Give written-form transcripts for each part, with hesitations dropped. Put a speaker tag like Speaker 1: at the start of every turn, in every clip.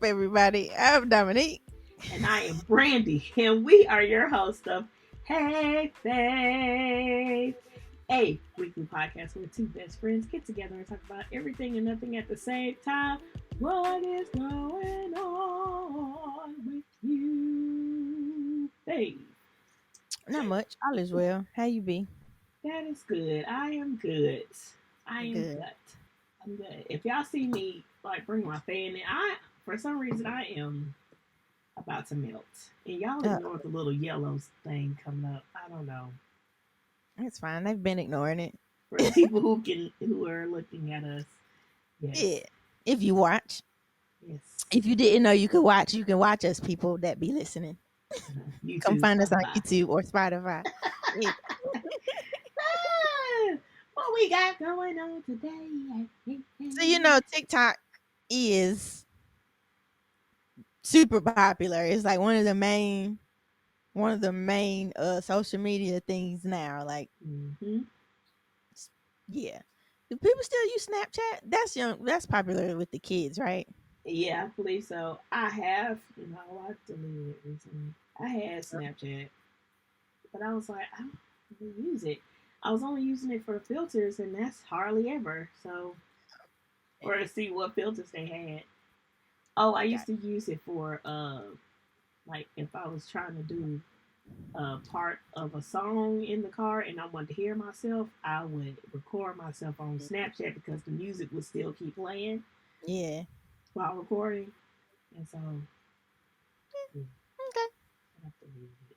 Speaker 1: up, everybody? I'm Dominique.
Speaker 2: And I am Brandy, and we are your host of Hey Fave, a weekly podcast where two best friends get together and talk about everything and nothing at the same time. What is going on with you, Fave?
Speaker 1: Not much. All is well. How you be?
Speaker 2: That is good. I am good. I am
Speaker 1: Good.
Speaker 2: good. I'm good. If y'all see me like bring my fan in, for some reason I am about to melt. And y'all
Speaker 1: Uh,
Speaker 2: ignore the little yellow thing coming up. I don't know.
Speaker 1: it's fine. They've been ignoring it.
Speaker 2: For the people who are looking at us, yes,
Speaker 1: Yeah. If you watch,
Speaker 2: yes.
Speaker 1: if you didn't know you could watch, you can watch us. People that be listening, come
Speaker 2: YouTube,
Speaker 1: find us on
Speaker 2: Spotify.
Speaker 1: YouTube or Spotify. Yeah.
Speaker 2: What we got going on today?
Speaker 1: So TikTok is super popular. It's like one of the main social media things now. Like,
Speaker 2: Mm-hmm.
Speaker 1: yeah. Do people still use Snapchat? That's young. That's popular with the kids, right?
Speaker 2: Yeah, I believe so. I have, I deleted it recently. I had Snapchat, but I was like, I don't really use it. I was only using it for filters, and that's hardly ever. So, or to see what filters they had. Oh, I used
Speaker 1: Got
Speaker 2: to use it for like if I was trying to do a part of a song in the car and I wanted to hear myself, I would record myself on
Speaker 1: it.
Speaker 2: Snapchat because the music would still keep playing
Speaker 1: Yeah.
Speaker 2: while recording. And so yeah,
Speaker 1: Okay.
Speaker 2: I have to leave it.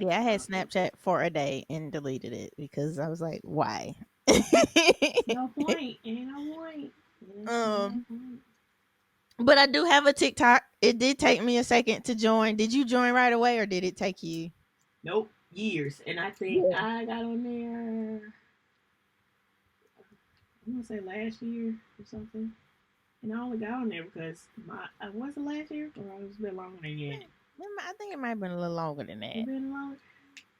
Speaker 1: Yeah, I had Snapchat for a day and deleted it because I was like, why?
Speaker 2: It's no point. Ain't no point. There's no
Speaker 1: um,
Speaker 2: point.
Speaker 1: but I do have a TikTok. It did take me a second to join. Did you join right away or did it take you?
Speaker 2: Nope. Years. And I think
Speaker 1: Yeah.
Speaker 2: I got on there I'm gonna say last year or something. And I only got on there because was it last year or it was a bit longer than that?
Speaker 1: I think it might have been a little longer than
Speaker 2: It
Speaker 1: that.
Speaker 2: been longer.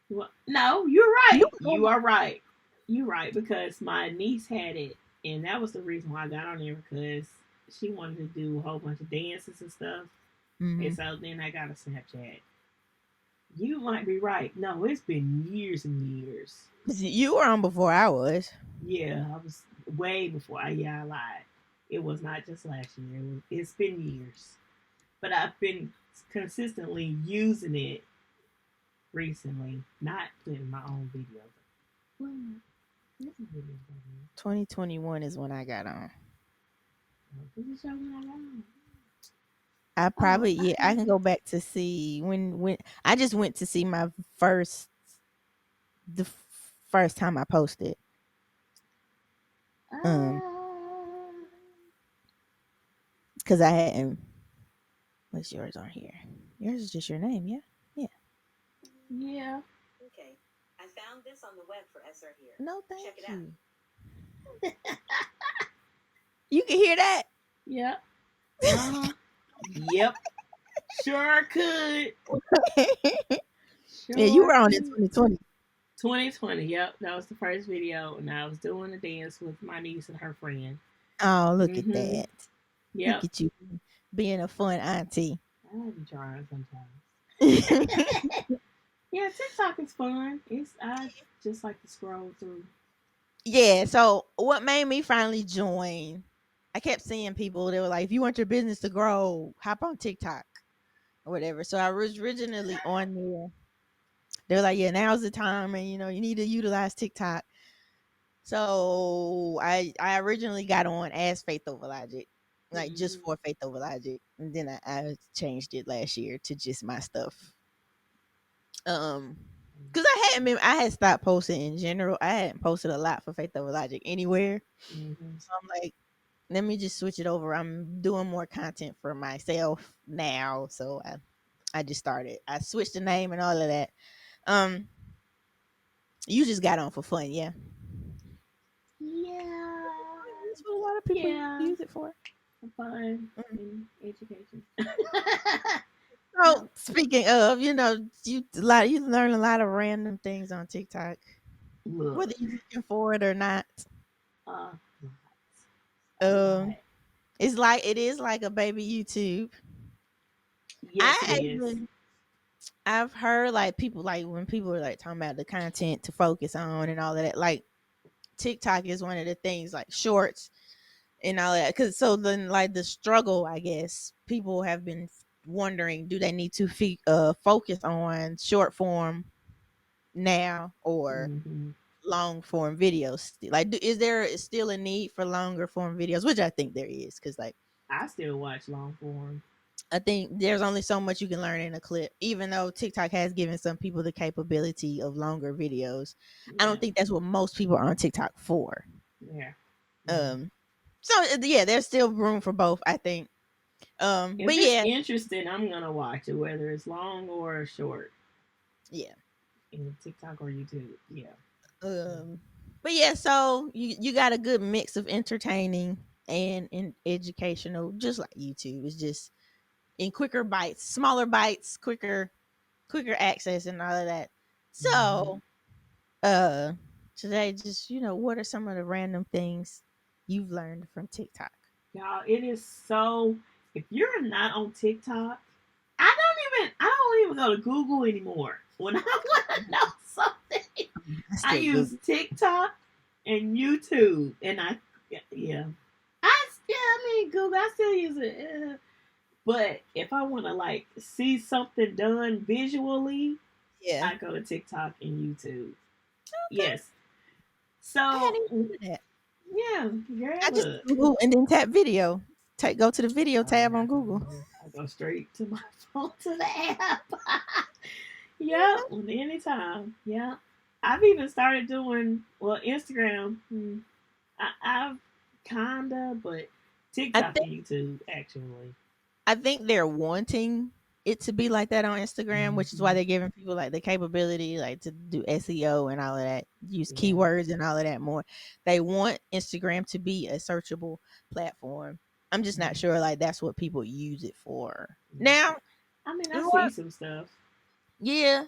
Speaker 2: Well, no, you're
Speaker 1: You
Speaker 2: right.
Speaker 1: was on
Speaker 2: You are right. You're right because my niece had it, and that was the reason why I got on there because she wanted to do a whole bunch of dances and stuff. And
Speaker 1: Mm-hmm.
Speaker 2: so then I got a Snapchat. You might be right. No, it's been years and years.
Speaker 1: You were on before I was.
Speaker 2: Yeah, I was way before. I lied. It was not just last year. It's been years, but I've been consistently using it recently, not putting my own videos. Well, there's some videos on here.
Speaker 1: 2021 is when I got on.
Speaker 2: Does it show when I got on?
Speaker 1: I
Speaker 2: Oh,
Speaker 1: probably
Speaker 2: I
Speaker 1: yeah, I
Speaker 2: have
Speaker 1: can
Speaker 2: it.
Speaker 1: go back to see when I just went to see my first the first time I posted. Um,
Speaker 2: Uh,
Speaker 1: because I hadn't. What's yours on here? Yours is just your name, yeah, yeah.
Speaker 2: yeah.
Speaker 1: Okay, I found this on the web for SR here. No, thank Check it you. Out. You can hear that.
Speaker 2: Yep. Uh huh. Yep. Sure could.
Speaker 1: Yeah, you
Speaker 2: Sure
Speaker 1: were on in
Speaker 2: could.
Speaker 1: 2020.
Speaker 2: 2020. Yep. That was the first video, and I was doing a dance with my niece and her friend.
Speaker 1: Oh, look
Speaker 2: Mm
Speaker 1: at
Speaker 2: hmm.
Speaker 1: that. Look
Speaker 2: Yep.
Speaker 1: at you being a fun auntie.
Speaker 2: I be trying sometimes. Yeah, TikTok is fun. I just like to scroll through.
Speaker 1: Yeah, so what made me finally join? I kept seeing people, they were like, if you want your business to grow, hop on TikTok or whatever. So I was originally on there. They were like, yeah, now's the time, and you need to utilize TikTok. So I originally got on as Faith Over Logic, like just
Speaker 2: Mm-hmm.
Speaker 1: for Faith Over Logic, and then I changed it last year to just my stuff. Because I had stopped posting in general. I hadn't posted a lot for Faith Over Logic anywhere.
Speaker 2: Mm-hmm.
Speaker 1: So I'm like, let me just switch it over. I'm doing more content for myself now. So I just started. I switched the name and all of that. Um, you just got on for fun, yeah.
Speaker 2: Yeah.
Speaker 1: That's what a lot of people
Speaker 2: Yeah.
Speaker 1: use it for.
Speaker 2: Fun
Speaker 1: Mhm.
Speaker 2: and education.
Speaker 1: So
Speaker 2: No.
Speaker 1: speaking of, you learn a lot of random things on TikTok, whether
Speaker 2: Look.
Speaker 1: you're looking for it or not.
Speaker 2: Uh, a
Speaker 1: Um,
Speaker 2: lot.
Speaker 1: it is like a baby YouTube.
Speaker 2: Yes, it
Speaker 1: I
Speaker 2: is.
Speaker 1: I've heard like people like when people are like talking about the content to focus on and all of that. Like TikTok is one of the things like shorts and all that. Cause so then like the struggle, I guess people have been wondering, do they need to focus on short form now or
Speaker 2: Hmm.
Speaker 1: long form videos? Like, is there still a need for longer form videos? Which I think there is, because like
Speaker 2: I still watch long form.
Speaker 1: I think there's only so much you can learn in a clip, even though TikTok has given some people the capability of longer videos. I don't
Speaker 2: Yeah,
Speaker 1: think that's what most people are on TikTok for.
Speaker 2: yeah, yeah.
Speaker 1: Um, so yeah, there's still room for both, I think.
Speaker 2: If
Speaker 1: But
Speaker 2: it's
Speaker 1: yeah,
Speaker 2: interesting, I'm gonna watch it, whether it's long or short,
Speaker 1: yeah.
Speaker 2: in TikTok or YouTube. Yeah.
Speaker 1: Um, but yeah, so you got a good mix of entertaining and educational, just like YouTube. It's just in quicker bites, smaller bites, quicker access, and all of that.
Speaker 2: Hmm.
Speaker 1: So today, just what are some of the random things you've learned from TikTok?
Speaker 2: Y'all, it is so. If you're not on TikTok, I don't even go to Google anymore. When I want to know something,
Speaker 1: I
Speaker 2: I
Speaker 1: still
Speaker 2: use
Speaker 1: Google.
Speaker 2: TikTok and YouTube, and yeah, I mean Google. I still use it, but if I want to like see something done visually,
Speaker 1: Yeah.
Speaker 2: I go to TikTok and YouTube.
Speaker 1: Okay.
Speaker 2: Yes.
Speaker 1: I hadn't
Speaker 2: So
Speaker 1: even thought of that.
Speaker 2: yeah, girl,
Speaker 1: I just
Speaker 2: look.
Speaker 1: Google and then tap video. Go to the video
Speaker 2: Oh
Speaker 1: tab
Speaker 2: yeah,
Speaker 1: on Google.
Speaker 2: I go straight to my phone to the app. Yep, anytime. Yeah, I've even started doing Instagram. I've kinda, but
Speaker 1: I
Speaker 2: TikTok
Speaker 1: think
Speaker 2: and YouTube actually.
Speaker 1: I think they're wanting it to be like that on Instagram, which is why
Speaker 2: Hmm.
Speaker 1: they're giving people like the capability like to do SEO and all of that, use
Speaker 2: Yeah.
Speaker 1: keywords and all of that more. They want Instagram to be a searchable platform. I'm just not
Speaker 2: Hmm.
Speaker 1: sure like that's what people use it for.
Speaker 2: Yeah.
Speaker 1: Now,
Speaker 2: I mean, I see
Speaker 1: what?
Speaker 2: some stuff.
Speaker 1: Yeah.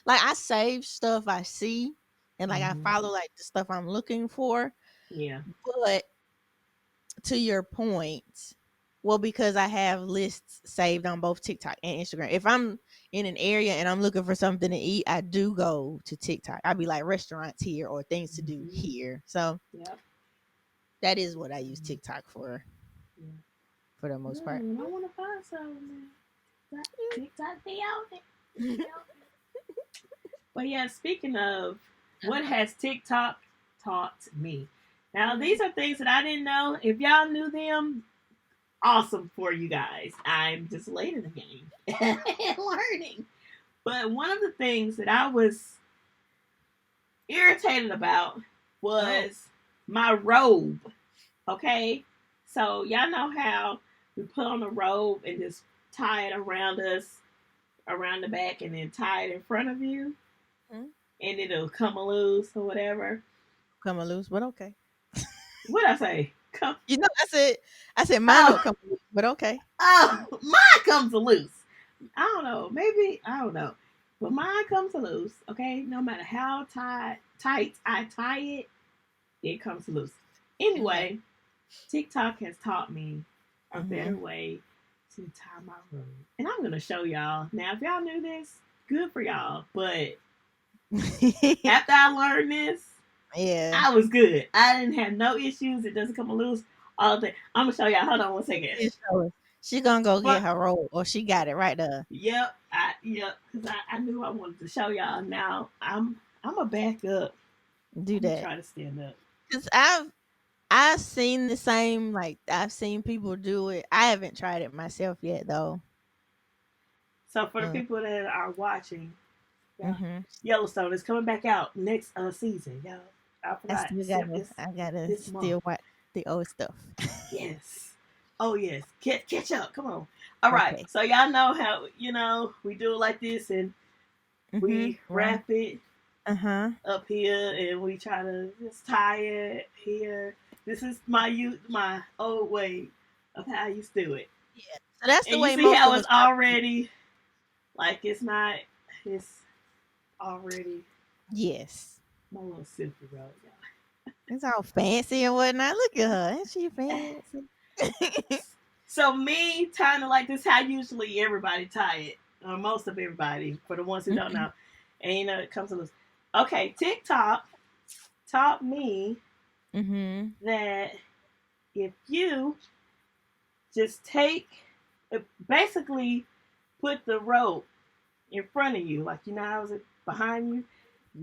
Speaker 1: Like I save stuff I see and like I
Speaker 2: Hmm.
Speaker 1: follow like the stuff I'm looking for,
Speaker 2: Yeah.
Speaker 1: but to your point, well, because I have lists saved on both TikTok and Instagram. If I'm in an area and I'm looking for something to eat, I do go to TikTok. I'll be like restaurants here or things to do
Speaker 2: Hmm.
Speaker 1: here. So
Speaker 2: Yep.
Speaker 1: that is what I use
Speaker 2: Mhm.
Speaker 1: TikTok
Speaker 2: Yeah.
Speaker 1: for the most
Speaker 2: Yeah,
Speaker 1: part.
Speaker 2: when I want to find something, man, TikTok be on it. It be on it. But yeah, speaking of, what has TikTok taught me? Now, these are things that I didn't know. If y'all knew them, awesome for you guys. I'm just late in the game and learning. But one of the things that I was irritated about
Speaker 1: Oh,
Speaker 2: was my robe. Okay? So, y'all know how we put on a robe and just tie it around us, around the back, and then tie it in front of you,
Speaker 1: mm,
Speaker 2: and it'll come loose or whatever.
Speaker 1: come loose, but okay.
Speaker 2: What I say? Come.
Speaker 1: I said mine don't
Speaker 2: Oh,
Speaker 1: come loose, but okay.
Speaker 2: oh, mine comes loose. I don't know. Maybe I don't know, but mine comes loose. Okay, no matter how tight I tie it, it comes loose.
Speaker 1: Okay.
Speaker 2: Anyway, TikTok has taught me a better
Speaker 1: Mm-hmm.
Speaker 2: way to tie my robe, and I'm gonna show y'all. Now, if y'all knew this, good for y'all. But after I learned this,
Speaker 1: Yeah.
Speaker 2: I was good. I didn't have no issues. It doesn't come loose. All day. I'm gonna show y'all. Hold on one second.
Speaker 1: Yeah, show us. She gonna go get
Speaker 2: But
Speaker 1: her roll, or she got it right there.
Speaker 2: yep, because I knew I wanted to show y'all. Now I'm a back up.
Speaker 1: Do
Speaker 2: I'm gonna
Speaker 1: that.
Speaker 2: try to stand up.
Speaker 1: Cause I've seen the same, like I've seen people do it. I haven't tried it myself yet though.
Speaker 2: So for the
Speaker 1: Uh,
Speaker 2: people that are watching, yeah,
Speaker 1: mhm.
Speaker 2: Yellowstone is coming back out next season, y'all. I
Speaker 1: I
Speaker 2: forgot
Speaker 1: still gotta I gotta
Speaker 2: this month.
Speaker 1: still watch the old stuff.
Speaker 2: Yes. Oh yes. Catch up. Come on. All right.
Speaker 1: Okay.
Speaker 2: So y'all know how we do it like this, and
Speaker 1: Mhm.
Speaker 2: we
Speaker 1: Right.
Speaker 2: wrap it
Speaker 1: Uh-huh.
Speaker 2: up here, and we try to just tie it here. This is my old way of how I used to do it.
Speaker 1: Yeah. So that's the
Speaker 2: And you
Speaker 1: way
Speaker 2: see
Speaker 1: most
Speaker 2: how
Speaker 1: of
Speaker 2: it's
Speaker 1: us are.
Speaker 2: already like it's already
Speaker 1: Yes.
Speaker 2: my little silky road, y'all.
Speaker 1: It's all fancy and whatnot. Look at her. Ain't she fancy?
Speaker 2: So me tying it like this, how usually everybody tie it, or most of everybody, for the ones who don't know, and you know it comes to this. Okay, TikTok taught me
Speaker 1: Mm-hmm.
Speaker 2: that if you just basically put the rope in front of you, like you know how it behind you,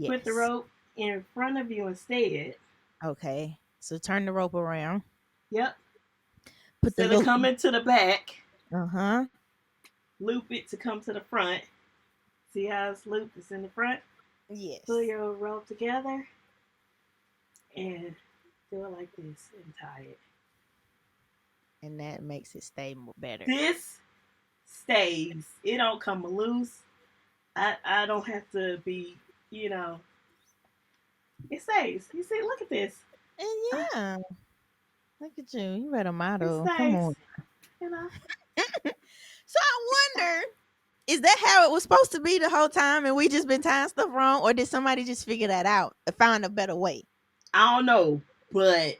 Speaker 2: put the
Speaker 1: Yes.
Speaker 2: rope in front of you instead.
Speaker 1: Okay. So turn the rope around.
Speaker 2: Yep.
Speaker 1: Put the
Speaker 2: Instead of
Speaker 1: loop.
Speaker 2: coming to the back,
Speaker 1: Uh-huh.
Speaker 2: loop it to come to the front. See how it's looped? It's in the front. Pull
Speaker 1: Yes.
Speaker 2: your rope together and do it like this and tie it.
Speaker 1: And that makes it stay better.
Speaker 2: This stays. It don't come loose. I don't have to be, you know, it stays. You see, look at this.
Speaker 1: And
Speaker 2: Uh,
Speaker 1: yeah, look at you. You better
Speaker 2: it
Speaker 1: model. Come
Speaker 2: stays.
Speaker 1: on.
Speaker 2: You know.
Speaker 1: So I wonder, is that how it was supposed to be the whole time and we just been tying stuff wrong? Or did somebody just figure that out and find a better way?
Speaker 2: I don't know, but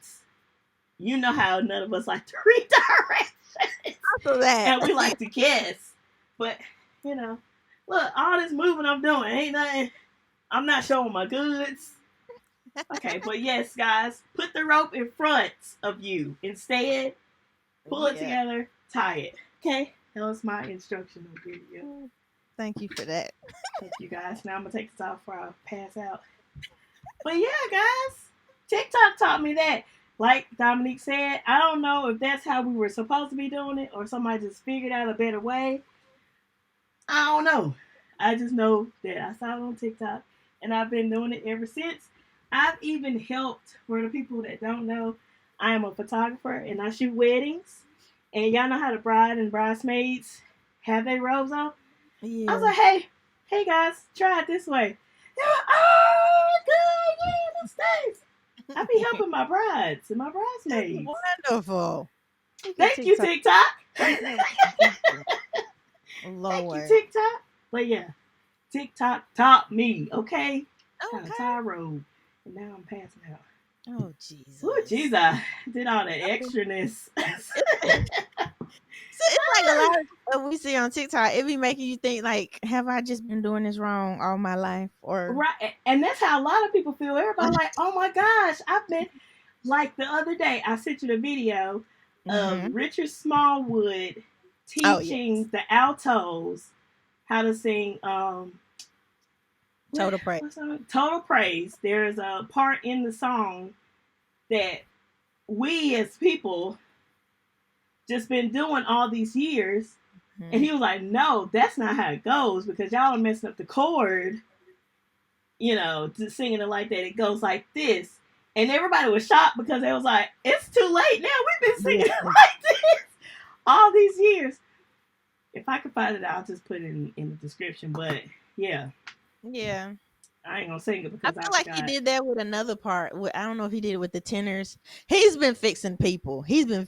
Speaker 2: you know how none of us like to read directions.
Speaker 1: So that.
Speaker 2: And we like to guess. But, you know, look, all this moving I'm doing ain't nothing. I'm not showing my goods. Okay, but yes, guys, put the rope in front of you. Instead, pull it
Speaker 1: Yeah.
Speaker 2: together, tie it. Okay, that was my instructional video.
Speaker 1: Thank you for that.
Speaker 2: Thank you, guys. Now I'm gonna take this off before I pass out. But yeah, guys, TikTok taught me that. Like Dominique said, I don't know if that's how we were supposed to be doing it or somebody just figured out a better way. I don't know. I just know that I saw it on TikTok and I've been doing it ever since. I've even helped, for the people that don't know, I am a photographer and I shoot weddings. And y'all know how the bride and bridesmaids have their robes on? I was
Speaker 1: Yeah.
Speaker 2: like, hey guys, try it this way. They're like, oh, good, yeah, this stays. I be helping my brides and my
Speaker 1: That's
Speaker 2: bridesmaids.
Speaker 1: wonderful. Look at
Speaker 2: Thank you,
Speaker 1: TikTok.
Speaker 2: TikTok. Thank you,
Speaker 1: Lord.
Speaker 2: TikTok. But yeah, TikTok taught me, okay, how to
Speaker 1: Okay.
Speaker 2: tie a robe. And now I'm passing out.
Speaker 1: Oh
Speaker 2: Oh,
Speaker 1: Jesus.
Speaker 2: jeez, I did all that extraness.
Speaker 1: So it's like a lot of stuff we see on TikTok. It be making you think like, have I just been doing this wrong all my life? Or
Speaker 2: Right. And that's how a lot of people feel. Everybody like, oh my gosh, I've been like the other day, I sent you the video of
Speaker 1: hmm
Speaker 2: Richard Smallwood
Speaker 1: oh yeah,
Speaker 2: teaching the altos how to sing
Speaker 1: total praise.
Speaker 2: what's that? Total Praise. There's a part in the song that we as people just been doing all these years. And
Speaker 1: hmm
Speaker 2: he was like, no, that's not how it goes because y'all are messing up the chord, you know, to singing it like that. It goes like this. And everybody was shocked because they was like, it's too late now. We've been singing it
Speaker 1: Yeah.
Speaker 2: like this all these years. If I can find it, I'll just put it in the description. But yeah,
Speaker 1: Yeah.
Speaker 2: I ain't gonna sing it
Speaker 1: I
Speaker 2: because I
Speaker 1: feel like he
Speaker 2: forgot.
Speaker 1: did that with another part. I don't know if he did it with the tenors. He's been fixing people. He's been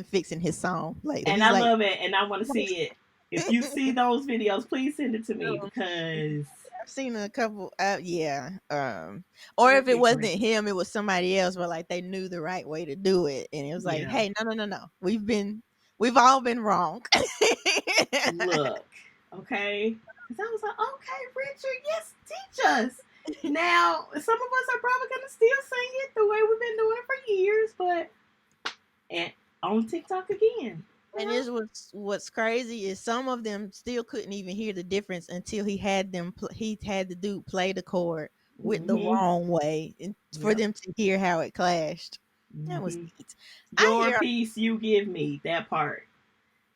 Speaker 1: fixing his song lately.
Speaker 2: And
Speaker 1: He's
Speaker 2: I
Speaker 1: like,
Speaker 2: love it and I wanna see it. If you see those videos, please send it to me because
Speaker 1: I've seen a couple. Yeah. Or
Speaker 2: they're
Speaker 1: if it wasn't
Speaker 2: different.
Speaker 1: him, it was somebody else. But like they knew the right way to do it, and it was like,
Speaker 2: Yeah.
Speaker 1: hey, no, no, no, no. We've all been wrong.
Speaker 2: Look, okay? Because I was like, okay, Richard, yes, teach us. Now, some of us are probably going to still sing it the way we've been doing it for years, but and on TikTok again. You
Speaker 1: And
Speaker 2: know?
Speaker 1: is what's crazy is some of them still couldn't even hear the difference until he had them. He had the dude play the chord with the
Speaker 2: Mm-hmm.
Speaker 1: wrong way, and for
Speaker 2: Yep.
Speaker 1: them to hear how it clashed. That was
Speaker 2: Mm-hmm.
Speaker 1: neat. I
Speaker 2: Your
Speaker 1: hear,
Speaker 2: piece you give me, that part.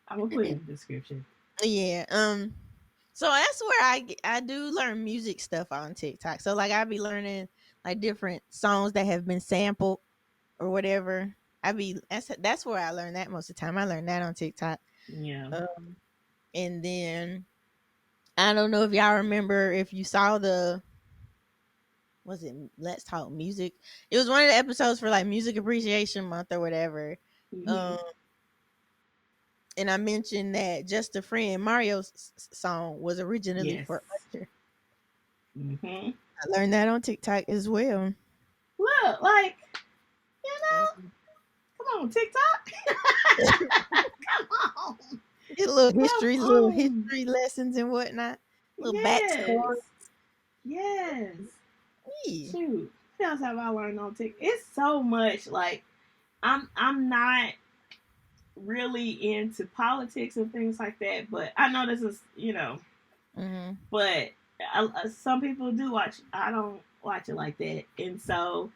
Speaker 2: I'm going to put it in the description.
Speaker 1: yeah. So that's where I do learn music stuff on TikTok. So like I be learning like different songs that have been sampled or whatever. That's where I learned that most of the time. I learned that on TikTok.
Speaker 2: Yeah.
Speaker 1: Um, and then I don't know if y'all remember if you saw the was it Let's Talk Music? It was one of the episodes for like Music Appreciation Month or whatever.
Speaker 2: Mm-hmm.
Speaker 1: Um, and I mentioned that Just a Friend Mario's song was originally
Speaker 2: Yes.
Speaker 1: for Usher.
Speaker 2: Mm-hmm.
Speaker 1: I learned that on TikTok as well.
Speaker 2: Look, like, you
Speaker 1: Uh,
Speaker 2: know, come on, TikTok. Come on.
Speaker 1: Get
Speaker 2: Come
Speaker 1: little
Speaker 2: on.
Speaker 1: history lessons and whatnot. Little
Speaker 2: Yes.
Speaker 1: backstory.
Speaker 2: Yes.
Speaker 1: Yeah.
Speaker 2: Shoot. What else have I learned on TikTok? It's so much. Like I'm not really into politics and things like that, but I know this is,
Speaker 1: Hmm.
Speaker 2: but some people do watch. I don't watch it like that, and so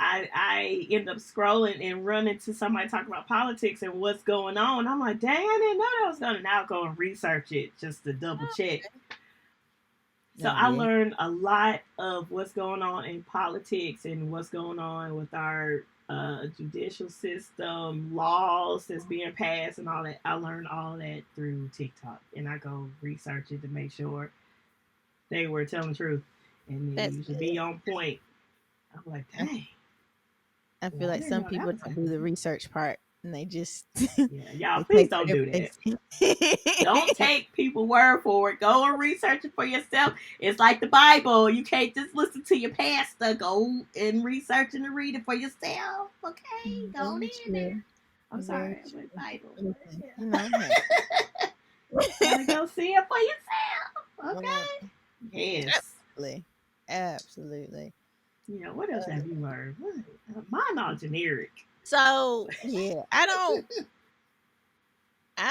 Speaker 2: I end up scrolling and run into somebody talking about politics and what's going on. I'm like, dang, I didn't know that was going to now go and research it just to double check. So
Speaker 1: Oh
Speaker 2: I
Speaker 1: yeah.
Speaker 2: learned a lot of what's going on in politics and what's going on with our judicial system, laws that's being passed, and all that. I learned all that through TikTok, and I go research it to make sure they were telling the truth, and they
Speaker 1: That's
Speaker 2: usually
Speaker 1: good.
Speaker 2: be on point. I'm like,
Speaker 1: I,
Speaker 2: dang,
Speaker 1: I feel
Speaker 2: well, I
Speaker 1: like
Speaker 2: didn't
Speaker 1: some
Speaker 2: know that
Speaker 1: people
Speaker 2: was
Speaker 1: don't do the
Speaker 2: happening.
Speaker 1: research part and they just
Speaker 2: Yeah, y'all,
Speaker 1: they
Speaker 2: please
Speaker 1: take
Speaker 2: don't
Speaker 1: whatever
Speaker 2: do
Speaker 1: they
Speaker 2: that. Don't
Speaker 1: see.
Speaker 2: take people word for it. Go and research it for yourself. It's like the Bible. You can't just listen to your pastor. Go and research and read it for yourself. Okay, go on
Speaker 1: Very
Speaker 2: in there.
Speaker 1: true.
Speaker 2: I'm
Speaker 1: Very
Speaker 2: sorry, I went
Speaker 1: true.
Speaker 2: Bible, but
Speaker 1: Listen, you know, hey.
Speaker 2: yeah. Gotta go see it for yourself.
Speaker 1: Well,
Speaker 2: Okay. Yes.
Speaker 1: absolutely. Absolutely.
Speaker 2: What else have you learned? Mine all generic.
Speaker 1: So yeah, I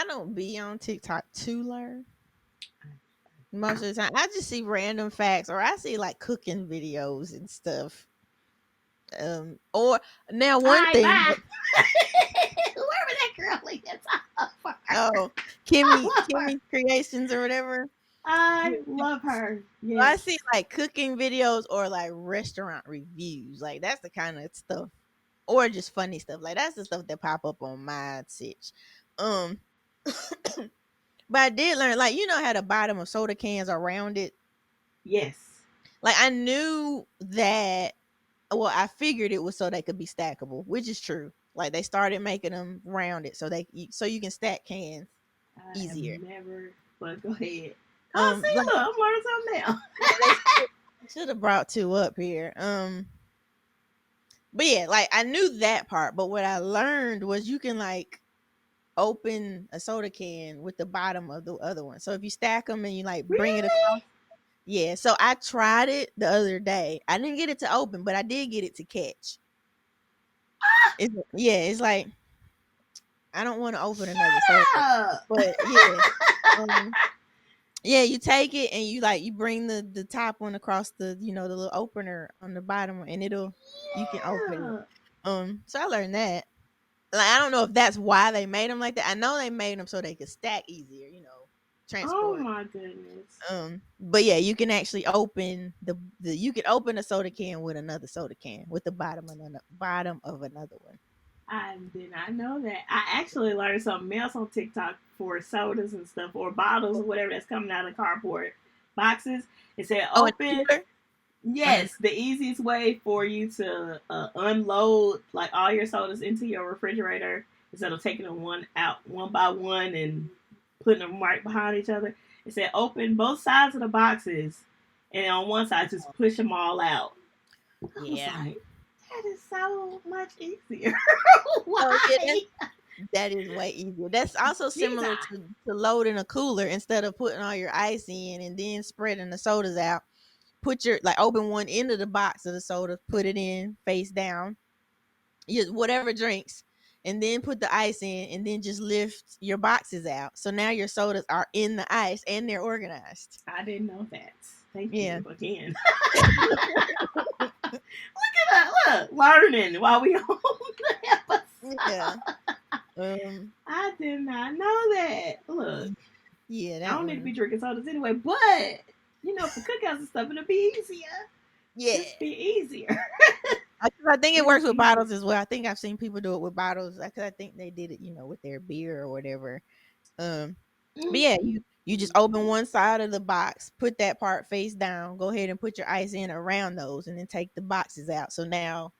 Speaker 1: don't be on TikTok to learn. Most of the time, I just see random facts or I see like cooking videos and stuff. Or now
Speaker 2: All
Speaker 1: one
Speaker 2: right,
Speaker 1: thing
Speaker 2: bye.
Speaker 1: that
Speaker 2: Whoever that girl is, I love her.
Speaker 1: oh
Speaker 2: I
Speaker 1: Kimmy
Speaker 2: love her.
Speaker 1: Kimmy Creations or whatever.
Speaker 2: I
Speaker 1: Yeah.
Speaker 2: love her.
Speaker 1: So I
Speaker 2: Yes.
Speaker 1: see like cooking videos or like restaurant reviews. Like that's the kind of stuff, or just funny stuff. Like that's the stuff that pop up on my sitch. Um, but I did learn, like how the bottom of soda cans are rounded.
Speaker 2: Yes.
Speaker 1: Like I knew that. Well, I figured it was so they could be stackable, which is true. Like they started making them rounded so you can stack cans
Speaker 2: I have
Speaker 1: easier.
Speaker 2: never, but go ahead. Oh, see,
Speaker 1: Like
Speaker 2: look, I'm learning something now.
Speaker 1: yeah, they should have brought two up here. But yeah, like I knew that part, but what I learned was you can like open a soda can with the bottom of the other one. So if you stack them and you like bring it across,
Speaker 2: Really?
Speaker 1: yeah. So I tried it the other day. I didn't get it to open, but I did get it to catch. It's like I don't want to open another soda,
Speaker 2: Shut up.
Speaker 1: but yeah, um, yeah. You take it and you bring the top one across the little opener on the bottom, and you can open it.
Speaker 2: Yeah.
Speaker 1: So I learned that. Like I don't know if that's why they made them like that. I know they made them so they could stack easier,
Speaker 2: Oh
Speaker 1: transport.
Speaker 2: my goodness.
Speaker 1: But yeah, you can actually open you can open a soda can with another soda can with the bottom of another one.
Speaker 2: I did not know that. I actually learned something else on TikTok for sodas and stuff, or bottles or whatever that's coming out of cardboard boxes. It said
Speaker 1: Oh, and
Speaker 2: open.
Speaker 1: cooler.
Speaker 2: Yes, the easiest way for you to unload like all your sodas into your refrigerator instead of taking them one out one by one and putting them right behind each other. It said open both sides of the boxes, and on one side just push them all out. I was
Speaker 1: Yeah.
Speaker 2: like, that is so much easier.
Speaker 1: Oh yeah,
Speaker 2: Why?
Speaker 1: that is way easier. That's also
Speaker 2: Jesus.
Speaker 1: similar to loading a cooler instead of putting all your ice in and then spreading the sodas out. Put your like open one end of the box of the soda, put it in face down, whatever drinks, and then put the ice in, and then just lift your boxes out. So now your sodas are in the ice and they're organized.
Speaker 2: I didn't know that. Thank
Speaker 1: Yeah,
Speaker 2: you again. Look at that. Look, learning while we on the
Speaker 1: yeah,
Speaker 2: episode.
Speaker 1: um,
Speaker 2: I did not know that. Look,
Speaker 1: yeah,
Speaker 2: I
Speaker 1: that
Speaker 2: don't need to be
Speaker 1: one.
Speaker 2: drinking sodas anyway, but for cookouts and stuff, it'll be easier.
Speaker 1: Yeah,
Speaker 2: Just be easier.
Speaker 1: I think it
Speaker 2: It'll
Speaker 1: works
Speaker 2: be
Speaker 1: with
Speaker 2: easier.
Speaker 1: bottles as well. I think I've seen people do it with bottles. Because I think they did it, with their beer or whatever. Um, but yeah, you just open one side of the box, put that part face down, go ahead and put your ice in around those, and then take the boxes out. So now,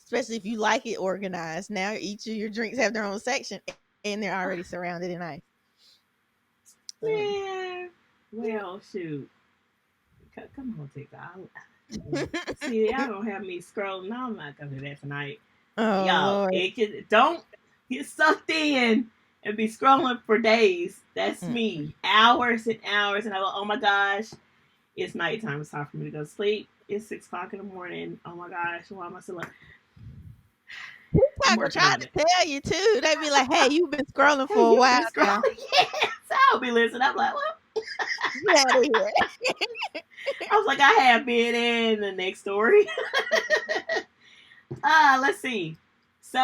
Speaker 1: especially if you like it organized, now each of your drinks have their own section, and they're already surrounded in ice. Um,
Speaker 2: Man,
Speaker 1: yeah.
Speaker 2: well, shoot. Come on, TikTok. See, y'all don't have me scrolling. No, I'm not gonna do that tonight.
Speaker 1: Oh
Speaker 2: Y'all,
Speaker 1: Lord.
Speaker 2: it can don't get sucked in and be scrolling for days. That's
Speaker 1: Mm-mm.
Speaker 2: me. Hours and hours, and I go, oh my gosh, it's nighttime. It's time for me to go to sleep. It's 6 o'clock in the morning. Oh my gosh, why am I still up? I'm
Speaker 1: TikTok will
Speaker 2: working
Speaker 1: try
Speaker 2: on
Speaker 1: to
Speaker 2: it.
Speaker 1: tell you too. They be like, "Hey, you've been scrolling
Speaker 2: Hey,
Speaker 1: for a
Speaker 2: you've
Speaker 1: while
Speaker 2: been
Speaker 1: now.
Speaker 2: scrolling. Yes, I'll be listening. I'm like, well,
Speaker 1: Get out of here."
Speaker 2: I was like, I have been in the next story. Let's see. So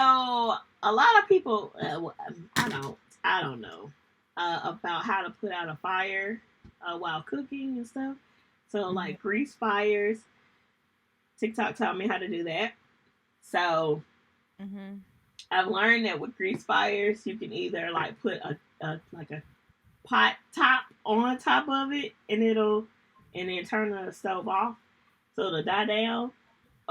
Speaker 2: a lot of people, I don't know about how to put out a fire while cooking and stuff. So
Speaker 1: Mhm,
Speaker 2: like grease fires. TikTok taught me how to do that. So
Speaker 1: mhm.
Speaker 2: I've learned that with grease fires, you can either like put a like a pot top on top of it, and then turn the stove off so it'll die down.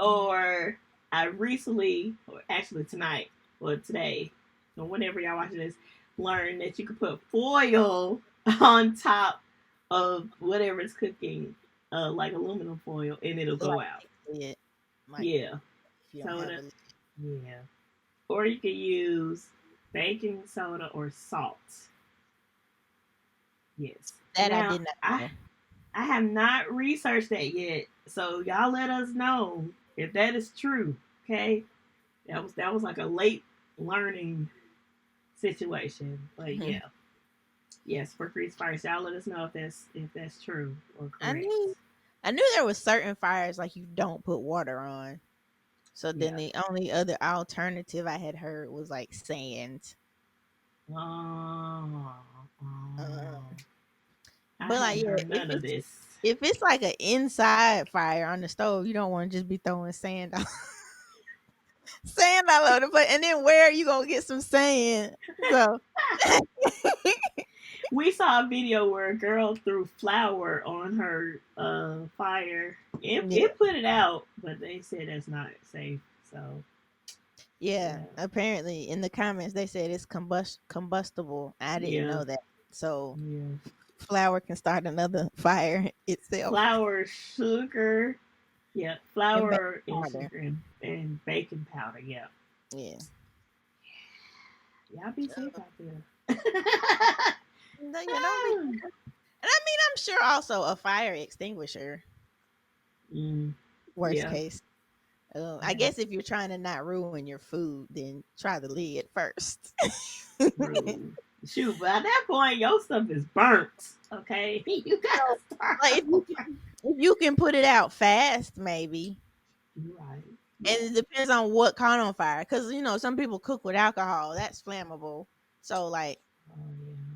Speaker 1: Mhm.
Speaker 2: Or I recently, or actually tonight or today, or whenever y'all watching this, learned that you can put foil on top of whatever it's cooking, like aluminum foil, and it'll
Speaker 1: So
Speaker 2: go
Speaker 1: like
Speaker 2: out.
Speaker 1: it, like
Speaker 2: Yeah.
Speaker 1: if you don't
Speaker 2: So
Speaker 1: have
Speaker 2: that
Speaker 1: a.
Speaker 2: yeah. Or you can use baking soda or salt. Yes.
Speaker 1: That I
Speaker 2: Now
Speaker 1: did not
Speaker 2: I
Speaker 1: know.
Speaker 2: I have not researched that yet, so y'all let us know if that is true. Okay, that was like a late learning situation, but
Speaker 1: Mhm.
Speaker 2: yeah, yes, for grease fires, y'all let us know if that's true or
Speaker 1: I
Speaker 2: correct.
Speaker 1: knew, I knew there was certain fires like you don't put water on. So then
Speaker 2: Yeah.
Speaker 1: the only other alternative I had heard was like sand.
Speaker 2: Oh,
Speaker 1: Uh,
Speaker 2: oh, I
Speaker 1: but like
Speaker 2: hadn't
Speaker 1: yeah,
Speaker 2: heard none of this.
Speaker 1: if it's like an inside fire on the stove, you don't want to just be throwing sand all, sand all over the place. And then where are you gonna get some sand? So
Speaker 2: We saw a video where a girl threw flour on her fire.
Speaker 1: yeah,
Speaker 2: It put it out, but they said that's not safe. So
Speaker 1: yeah.
Speaker 2: yeah,
Speaker 1: Apparently, in the comments they said it's combustible. I didn't
Speaker 2: yeah,
Speaker 1: know that. So
Speaker 2: yeah.
Speaker 1: flour can start another fire itself.
Speaker 2: Flour, sugar, yeah,
Speaker 1: And baking
Speaker 2: flour and
Speaker 1: powder.
Speaker 2: sugar and baking powder. Yeah,
Speaker 1: Yeah.
Speaker 2: y'all be safe out there.
Speaker 1: No, yeah, don't be. And I mean, I'm sure also a fire extinguisher.
Speaker 2: mm,
Speaker 1: Worst
Speaker 2: yeah,
Speaker 1: case. I
Speaker 2: yeah.
Speaker 1: guess if you're trying to not ruin your food, then try the lid first.
Speaker 2: True. Shoot, but at that point, your stuff is burnt. Okay, you gotta
Speaker 1: So,
Speaker 2: start
Speaker 1: like
Speaker 2: over.
Speaker 1: if you can put it out fast, maybe.
Speaker 2: You're right.
Speaker 1: And
Speaker 2: Yeah.
Speaker 1: it depends on what caught on fire. Because some people cook with alcohol. That's flammable. So like
Speaker 2: Oh yeah.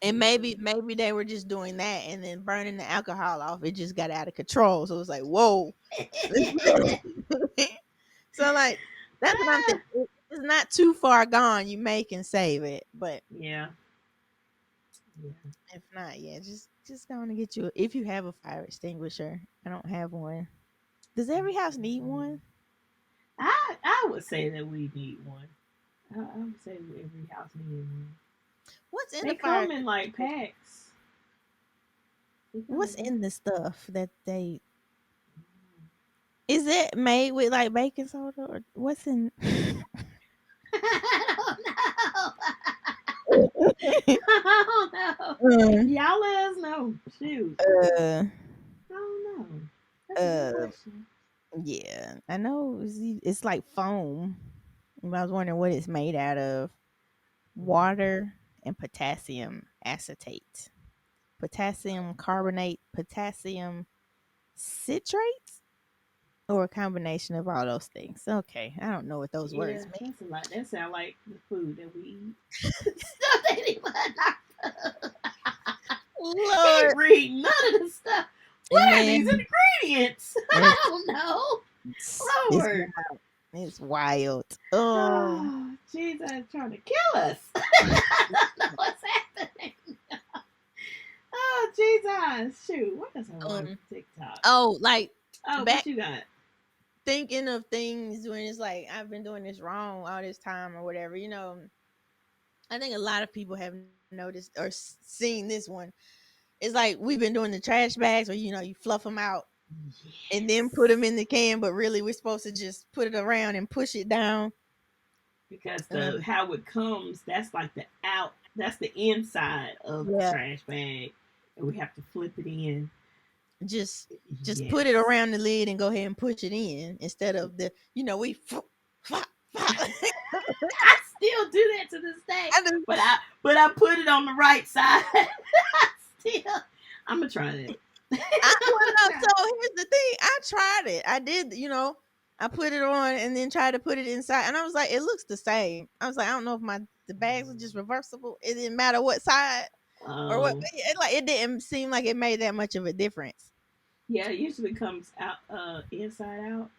Speaker 1: and
Speaker 2: Yeah.
Speaker 1: maybe they were just doing that and then burning the alcohol off. It just got out of control. So it was like, whoa. So like that's what I'm thinking. It's not too far gone. You may can save it. But
Speaker 2: yeah. Yeah.
Speaker 1: if not, yeah, just going to get you if you have a fire extinguisher. I don't have one. Does every house need one?
Speaker 2: I would say that we need one. I would say every house needed one.
Speaker 1: What's in
Speaker 2: They
Speaker 1: the fire
Speaker 2: come in like
Speaker 1: extinguisher?
Speaker 2: packs. They come
Speaker 1: What's
Speaker 2: in
Speaker 1: in
Speaker 2: packs.
Speaker 1: the stuff that they is it made with like baking soda or what's in
Speaker 2: I don't know. I don't know.
Speaker 1: Mm,
Speaker 2: Y'all let us know. Shoot.
Speaker 1: uh
Speaker 2: I don't know. That's a good
Speaker 1: uh
Speaker 2: question.
Speaker 1: yeah. I know it's like foam. I was wondering what it's made out of. Water and potassium acetate. Potassium carbonate, potassium citrate, or a combination of all those things. Okay, I don't know what those
Speaker 2: Yeah,
Speaker 1: words mean.
Speaker 2: that's a lot. That sound like the food that we eat. Stuff that he put in our
Speaker 1: Lord,
Speaker 2: can't read none of the stuff. What are these
Speaker 1: man,
Speaker 2: ingredients? I
Speaker 1: it's
Speaker 2: don't know.
Speaker 1: it's
Speaker 2: Lord.
Speaker 1: it's wild.
Speaker 2: Oh, Jesus, trying to kill us. I don't know what's happening. Oh, Jesus. Shoot, what is I want
Speaker 1: um,
Speaker 2: from TikTok?
Speaker 1: like
Speaker 2: Oh, what
Speaker 1: back
Speaker 2: you got?
Speaker 1: thinking of things when it's like I've been doing this wrong all this time or whatever. I think a lot of people have noticed or seen this one. It's like we've been doing the trash bags where you fluff them out and then put
Speaker 2: Yes.
Speaker 1: them in the can, but really we're supposed to just put it around and push it down.
Speaker 2: because
Speaker 1: Um,
Speaker 2: the how it comes, that's like the out, that's the inside of the
Speaker 1: yeah,
Speaker 2: trash bag, and we have to flip it in.
Speaker 1: just just put it
Speaker 2: Yes.
Speaker 1: around the lid and go ahead and push it in instead of the we flop, flop.
Speaker 2: I still do that to this day,
Speaker 1: I just
Speaker 2: but I put it on the right side. Still, I'm gonna try that.
Speaker 1: well,
Speaker 2: I'm
Speaker 1: no,
Speaker 2: gonna try.
Speaker 1: so here's the thing. I tried it. I did, I put it on and then tried to put it inside, and I was like, it looks the same. I was like, I don't know if the bags are just reversible. It didn't matter what side or what.
Speaker 2: Oh,
Speaker 1: But yeah, it didn't seem like it made that much of a difference.
Speaker 2: yeah, it usually comes out inside out.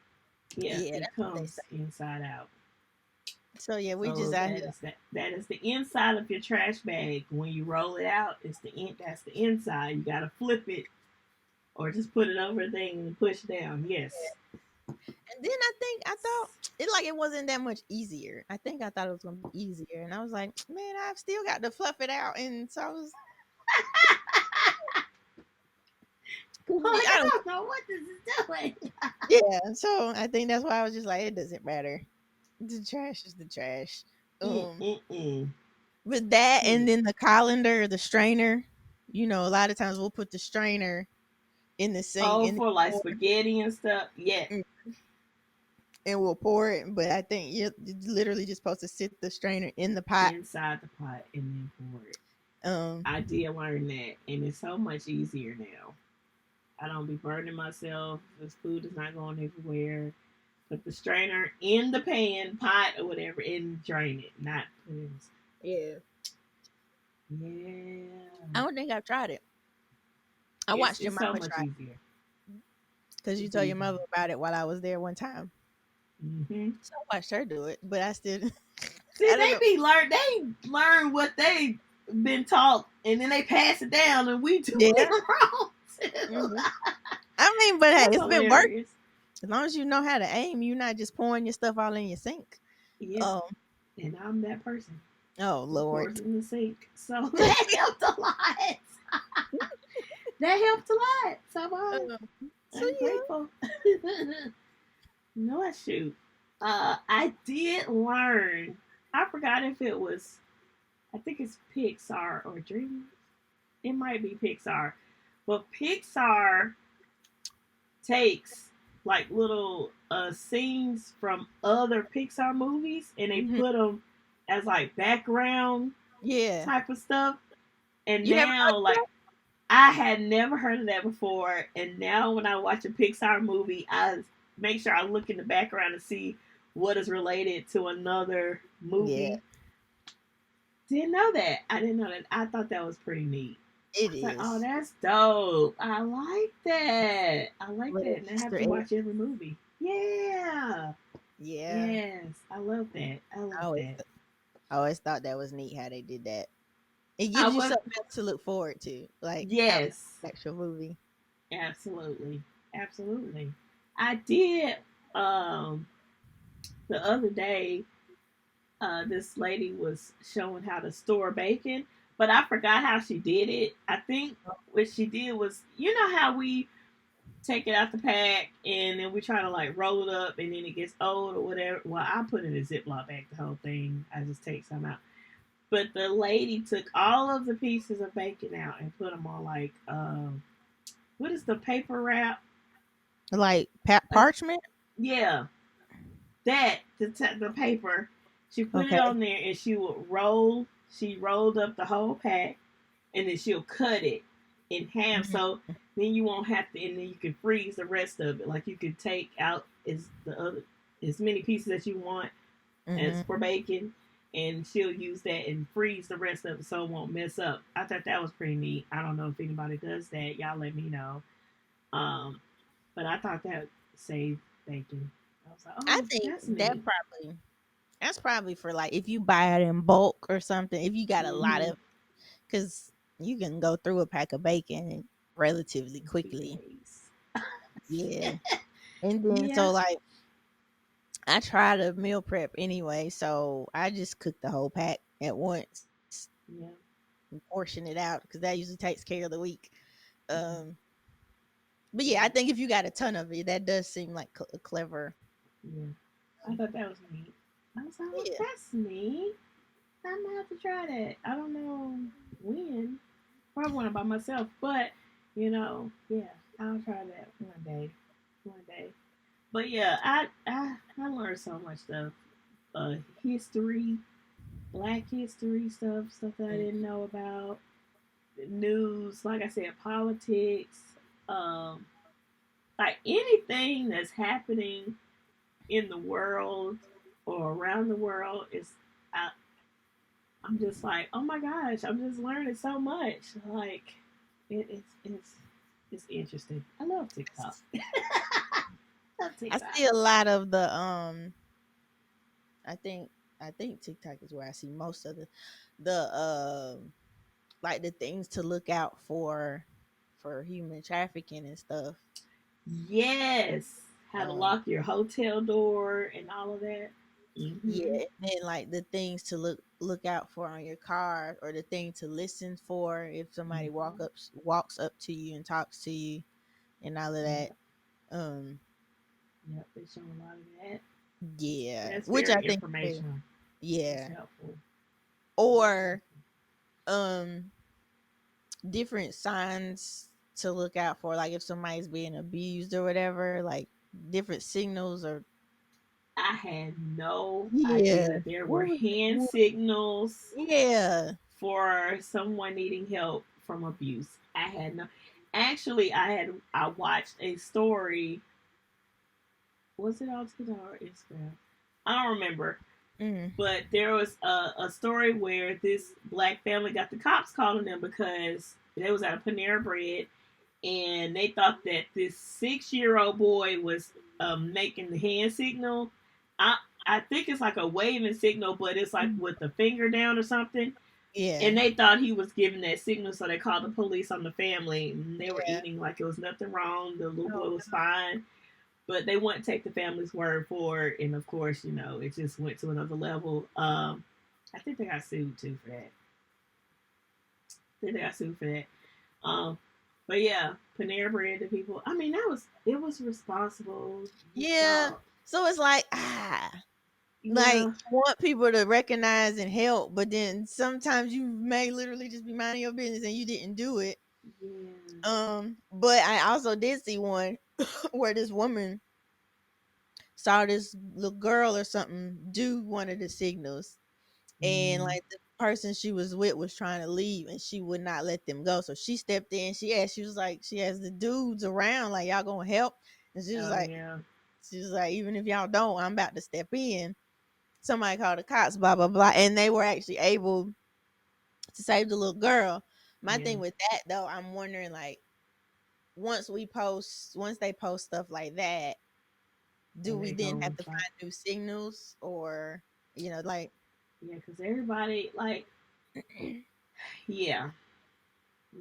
Speaker 2: Yeah,
Speaker 1: Yeah,
Speaker 2: it
Speaker 1: that's what they
Speaker 2: comes
Speaker 1: say.
Speaker 2: inside out.
Speaker 1: So yeah, we just
Speaker 2: So
Speaker 1: out
Speaker 2: that
Speaker 1: here.
Speaker 2: is that. That is the inside of your trash bag. When you roll it out, it's that's the inside. You gotta flip it or just put it over a thing and push down. Yes.
Speaker 1: And then I thought it like it wasn't that much easier. I think I thought it was gonna be easier, and I was like, man, I've still got to fluff it out, and so I was,
Speaker 2: Like
Speaker 1: I
Speaker 2: I
Speaker 1: don't,
Speaker 2: don't know what this is doing.
Speaker 1: yeah. So I think that's why I was just like, it doesn't matter. The trash is the trash.
Speaker 2: Mm.
Speaker 1: With that, and
Speaker 2: See.
Speaker 1: then the colander, the strainer. A lot of times we'll put the strainer in the sink
Speaker 2: Oh,
Speaker 1: and
Speaker 2: for like spaghetti and stuff. Yeah.
Speaker 1: we'll pour it. But I think you're literally just supposed to sit the strainer in the pot.
Speaker 2: Inside the pot and then pour it.
Speaker 1: Um,
Speaker 2: I did learn that, and it's so much easier now. I don't be burning myself. This food is not going everywhere. Put the strainer in the pan, pot, or whatever, and drain it. Not put it
Speaker 1: yeah.
Speaker 2: in.
Speaker 1: I
Speaker 2: Yeah.
Speaker 1: don't think I've tried it. I
Speaker 2: It's
Speaker 1: watched your
Speaker 2: it's so
Speaker 1: mama
Speaker 2: much
Speaker 1: try
Speaker 2: easier.
Speaker 1: because you
Speaker 2: It's
Speaker 1: told your
Speaker 2: easier.
Speaker 1: mother about it while I was there one time.
Speaker 2: Hmm.
Speaker 1: So I watched her do it, but I still,
Speaker 2: See,
Speaker 1: I don't know.
Speaker 2: they learn what they been taught, and then they pass it down, and we do
Speaker 1: Yeah.
Speaker 2: it wrong too.
Speaker 1: hmm I mean, but hey,
Speaker 2: That's
Speaker 1: it's been work.
Speaker 2: hilarious.
Speaker 1: As long as you know how to aim, you're not just pouring your stuff all in your sink.
Speaker 2: Yeah,
Speaker 1: Um.
Speaker 2: and I'm that person
Speaker 1: Oh
Speaker 2: who
Speaker 1: Lord.
Speaker 2: pours in the sink, so that helped a lot. That helped a lot. So
Speaker 1: So
Speaker 2: I'm
Speaker 1: yeah.
Speaker 2: grateful. No, I shoot. I did learn. I forgot if it was. I think it's Pixar or Dream. It might be Pixar, but Pixar takes like little scenes from other Pixar movies and they
Speaker 1: hmm
Speaker 2: put them as like background
Speaker 1: Yeah.
Speaker 2: type of stuff. And
Speaker 1: You never
Speaker 2: now, like, I had never heard of that before, and now when I watch a Pixar movie, I make sure I look in the background to see what is related to another
Speaker 1: Yeah,
Speaker 2: movie. Didn't know that. I didn't know that. I thought that was pretty neat.
Speaker 1: it
Speaker 2: I was like, oh,
Speaker 1: is.
Speaker 2: that's dope. I like that. I like
Speaker 1: Little
Speaker 2: that. And I have
Speaker 1: Easter
Speaker 2: to
Speaker 1: egg.
Speaker 2: watch every movie. Yeah.
Speaker 1: Yeah.
Speaker 2: Yes. I love that. I
Speaker 1: I
Speaker 2: love
Speaker 1: always
Speaker 2: that.
Speaker 1: I always thought that was neat how they did that. It
Speaker 2: I
Speaker 1: gives you
Speaker 2: was,
Speaker 1: something else to look forward to, like outside
Speaker 2: yes.
Speaker 1: the actual movie.
Speaker 2: Absolutely. Absolutely. I did um the other day, this lady was showing how to store bacon, but I forgot how she did it. I think what she did was, you know how we take it out the pack and then we try to like roll it up and then it gets old or whatever. Well, I put it in a Ziploc bag, the whole thing. I just take some out. But the lady took all of the pieces of bacon out and put them on like what is the paper wrap?
Speaker 1: Like
Speaker 2: Like,
Speaker 1: parchment.
Speaker 2: yeah, that the paper. She put it
Speaker 1: Okay.
Speaker 2: on there and she would roll. She rolled up the whole pack and then she'll cut it in half.
Speaker 1: hmm
Speaker 2: So then you won't have to, and then you can freeze the rest of it. Like you can take out as many pieces as you want as
Speaker 1: hmm
Speaker 2: for bacon, and she'll use that and freeze the rest of it so it won't mess up. I thought that was pretty neat. I don't know if anybody does that. Y'all let me know. Um, but I thought that saved bacon. I was like,
Speaker 1: I
Speaker 2: oh,
Speaker 1: think
Speaker 2: that's neat.
Speaker 1: that's probably for like if you buy it in bulk or something. If you got a lot
Speaker 2: Mm-hmm.
Speaker 1: of, because you can go through a pack of bacon relatively
Speaker 2: In 2
Speaker 1: quickly.
Speaker 2: days.
Speaker 1: Yeah. And then
Speaker 2: Yeah.
Speaker 1: so like I try to meal prep anyway, so I just cook the whole pack at once
Speaker 2: Yeah.
Speaker 1: and portion it out because that usually takes care of the week.
Speaker 2: Mm-hmm.
Speaker 1: Um, but yeah, I think if you got a ton of it, that does seem like clever.
Speaker 2: Yeah. I thought that was neat. I was like, well,
Speaker 1: Yeah.
Speaker 2: that's neat. I'm gonna have to try that. I don't know when. Probably when I'm by myself, but yeah, I'll try that one day. One day. But yeah, I learned so much stuff. History, Black history stuff that I
Speaker 1: Mm.
Speaker 2: didn't know about. News, like I said, politics, um, like anything that's happening in the world or around the world is. I, I'm just like, oh my gosh, I'm just learning so much. Like, it's interesting. I love TikTok. I love
Speaker 1: I
Speaker 2: TikTok.
Speaker 1: see a lot of the I think I think TikTok is where I see most of the like the things to look out for human trafficking and stuff.
Speaker 2: Yes, how to
Speaker 1: Um
Speaker 2: lock your hotel door and all of that.
Speaker 1: yeah,
Speaker 2: Mm-hmm.
Speaker 1: and then like the things to look out for on your car, or the thing to listen for if somebody
Speaker 2: Mm-hmm.
Speaker 1: walks up to you and talks to you and all of that.
Speaker 2: Yep,
Speaker 1: Um
Speaker 2: yep. They show a lot of that.
Speaker 1: yeah,
Speaker 2: That's
Speaker 1: which I
Speaker 2: very
Speaker 1: think is very,
Speaker 2: informational. It's
Speaker 1: yeah.
Speaker 2: helpful. Very
Speaker 1: Or
Speaker 2: helpful.
Speaker 1: um different signs to look out for, like if somebody's being abused or whatever, like different signals or
Speaker 2: I had no idea
Speaker 1: yeah.
Speaker 2: that there were
Speaker 1: What was
Speaker 2: hand
Speaker 1: what,
Speaker 2: signals
Speaker 1: yeah.
Speaker 2: for someone needing help from abuse. I had no. Actually, I watched a story. Was it on Twitter or Instagram? I don't remember.
Speaker 1: Mm,
Speaker 2: But there was a story where this black family got the cops calling them because they was at a Panera Bread and they thought that this 6-year-old boy was making the hand signal. I I think it's like a waving signal, but it's like
Speaker 1: mm,
Speaker 2: with the finger down or something.
Speaker 1: yeah.
Speaker 2: And they thought he was giving that signal, so they called the police on the family. And they were
Speaker 1: Yeah.
Speaker 2: eating like it was nothing wrong. The little
Speaker 1: Oh
Speaker 2: boy was fine, but they wouldn't take the family's word for it. And of course, it just went to another level. I think they got sued too for that. I think they got sued for that. Um, but yeah, Panera Bread to people. I mean, it was responsible. You
Speaker 1: yeah.
Speaker 2: saw,
Speaker 1: So it's like like
Speaker 2: yeah,
Speaker 1: you want people to recognize and help, but then sometimes you may literally just be minding your business and you didn't do it.
Speaker 2: yeah,
Speaker 1: But I also did see one where this woman saw this little girl or something do one of the signals, and
Speaker 2: mm,
Speaker 1: like the person she was with was trying to leave and she would not let them go. So she stepped in. She was like, she has the dudes around, like, y'all gonna help? And
Speaker 2: oh yeah,
Speaker 1: she was like, even if y'all don't, I'm about to step in. Somebody called the cops, blah blah blah, and they were actually able to save the little girl. My
Speaker 2: yeah.
Speaker 1: thing with that though, I'm wondering, like, once they post stuff like that, do
Speaker 2: And
Speaker 1: we
Speaker 2: they
Speaker 1: then
Speaker 2: go
Speaker 1: have
Speaker 2: and
Speaker 1: to
Speaker 2: find,
Speaker 1: find new signals, or like
Speaker 2: yeah, because everybody like, yeah,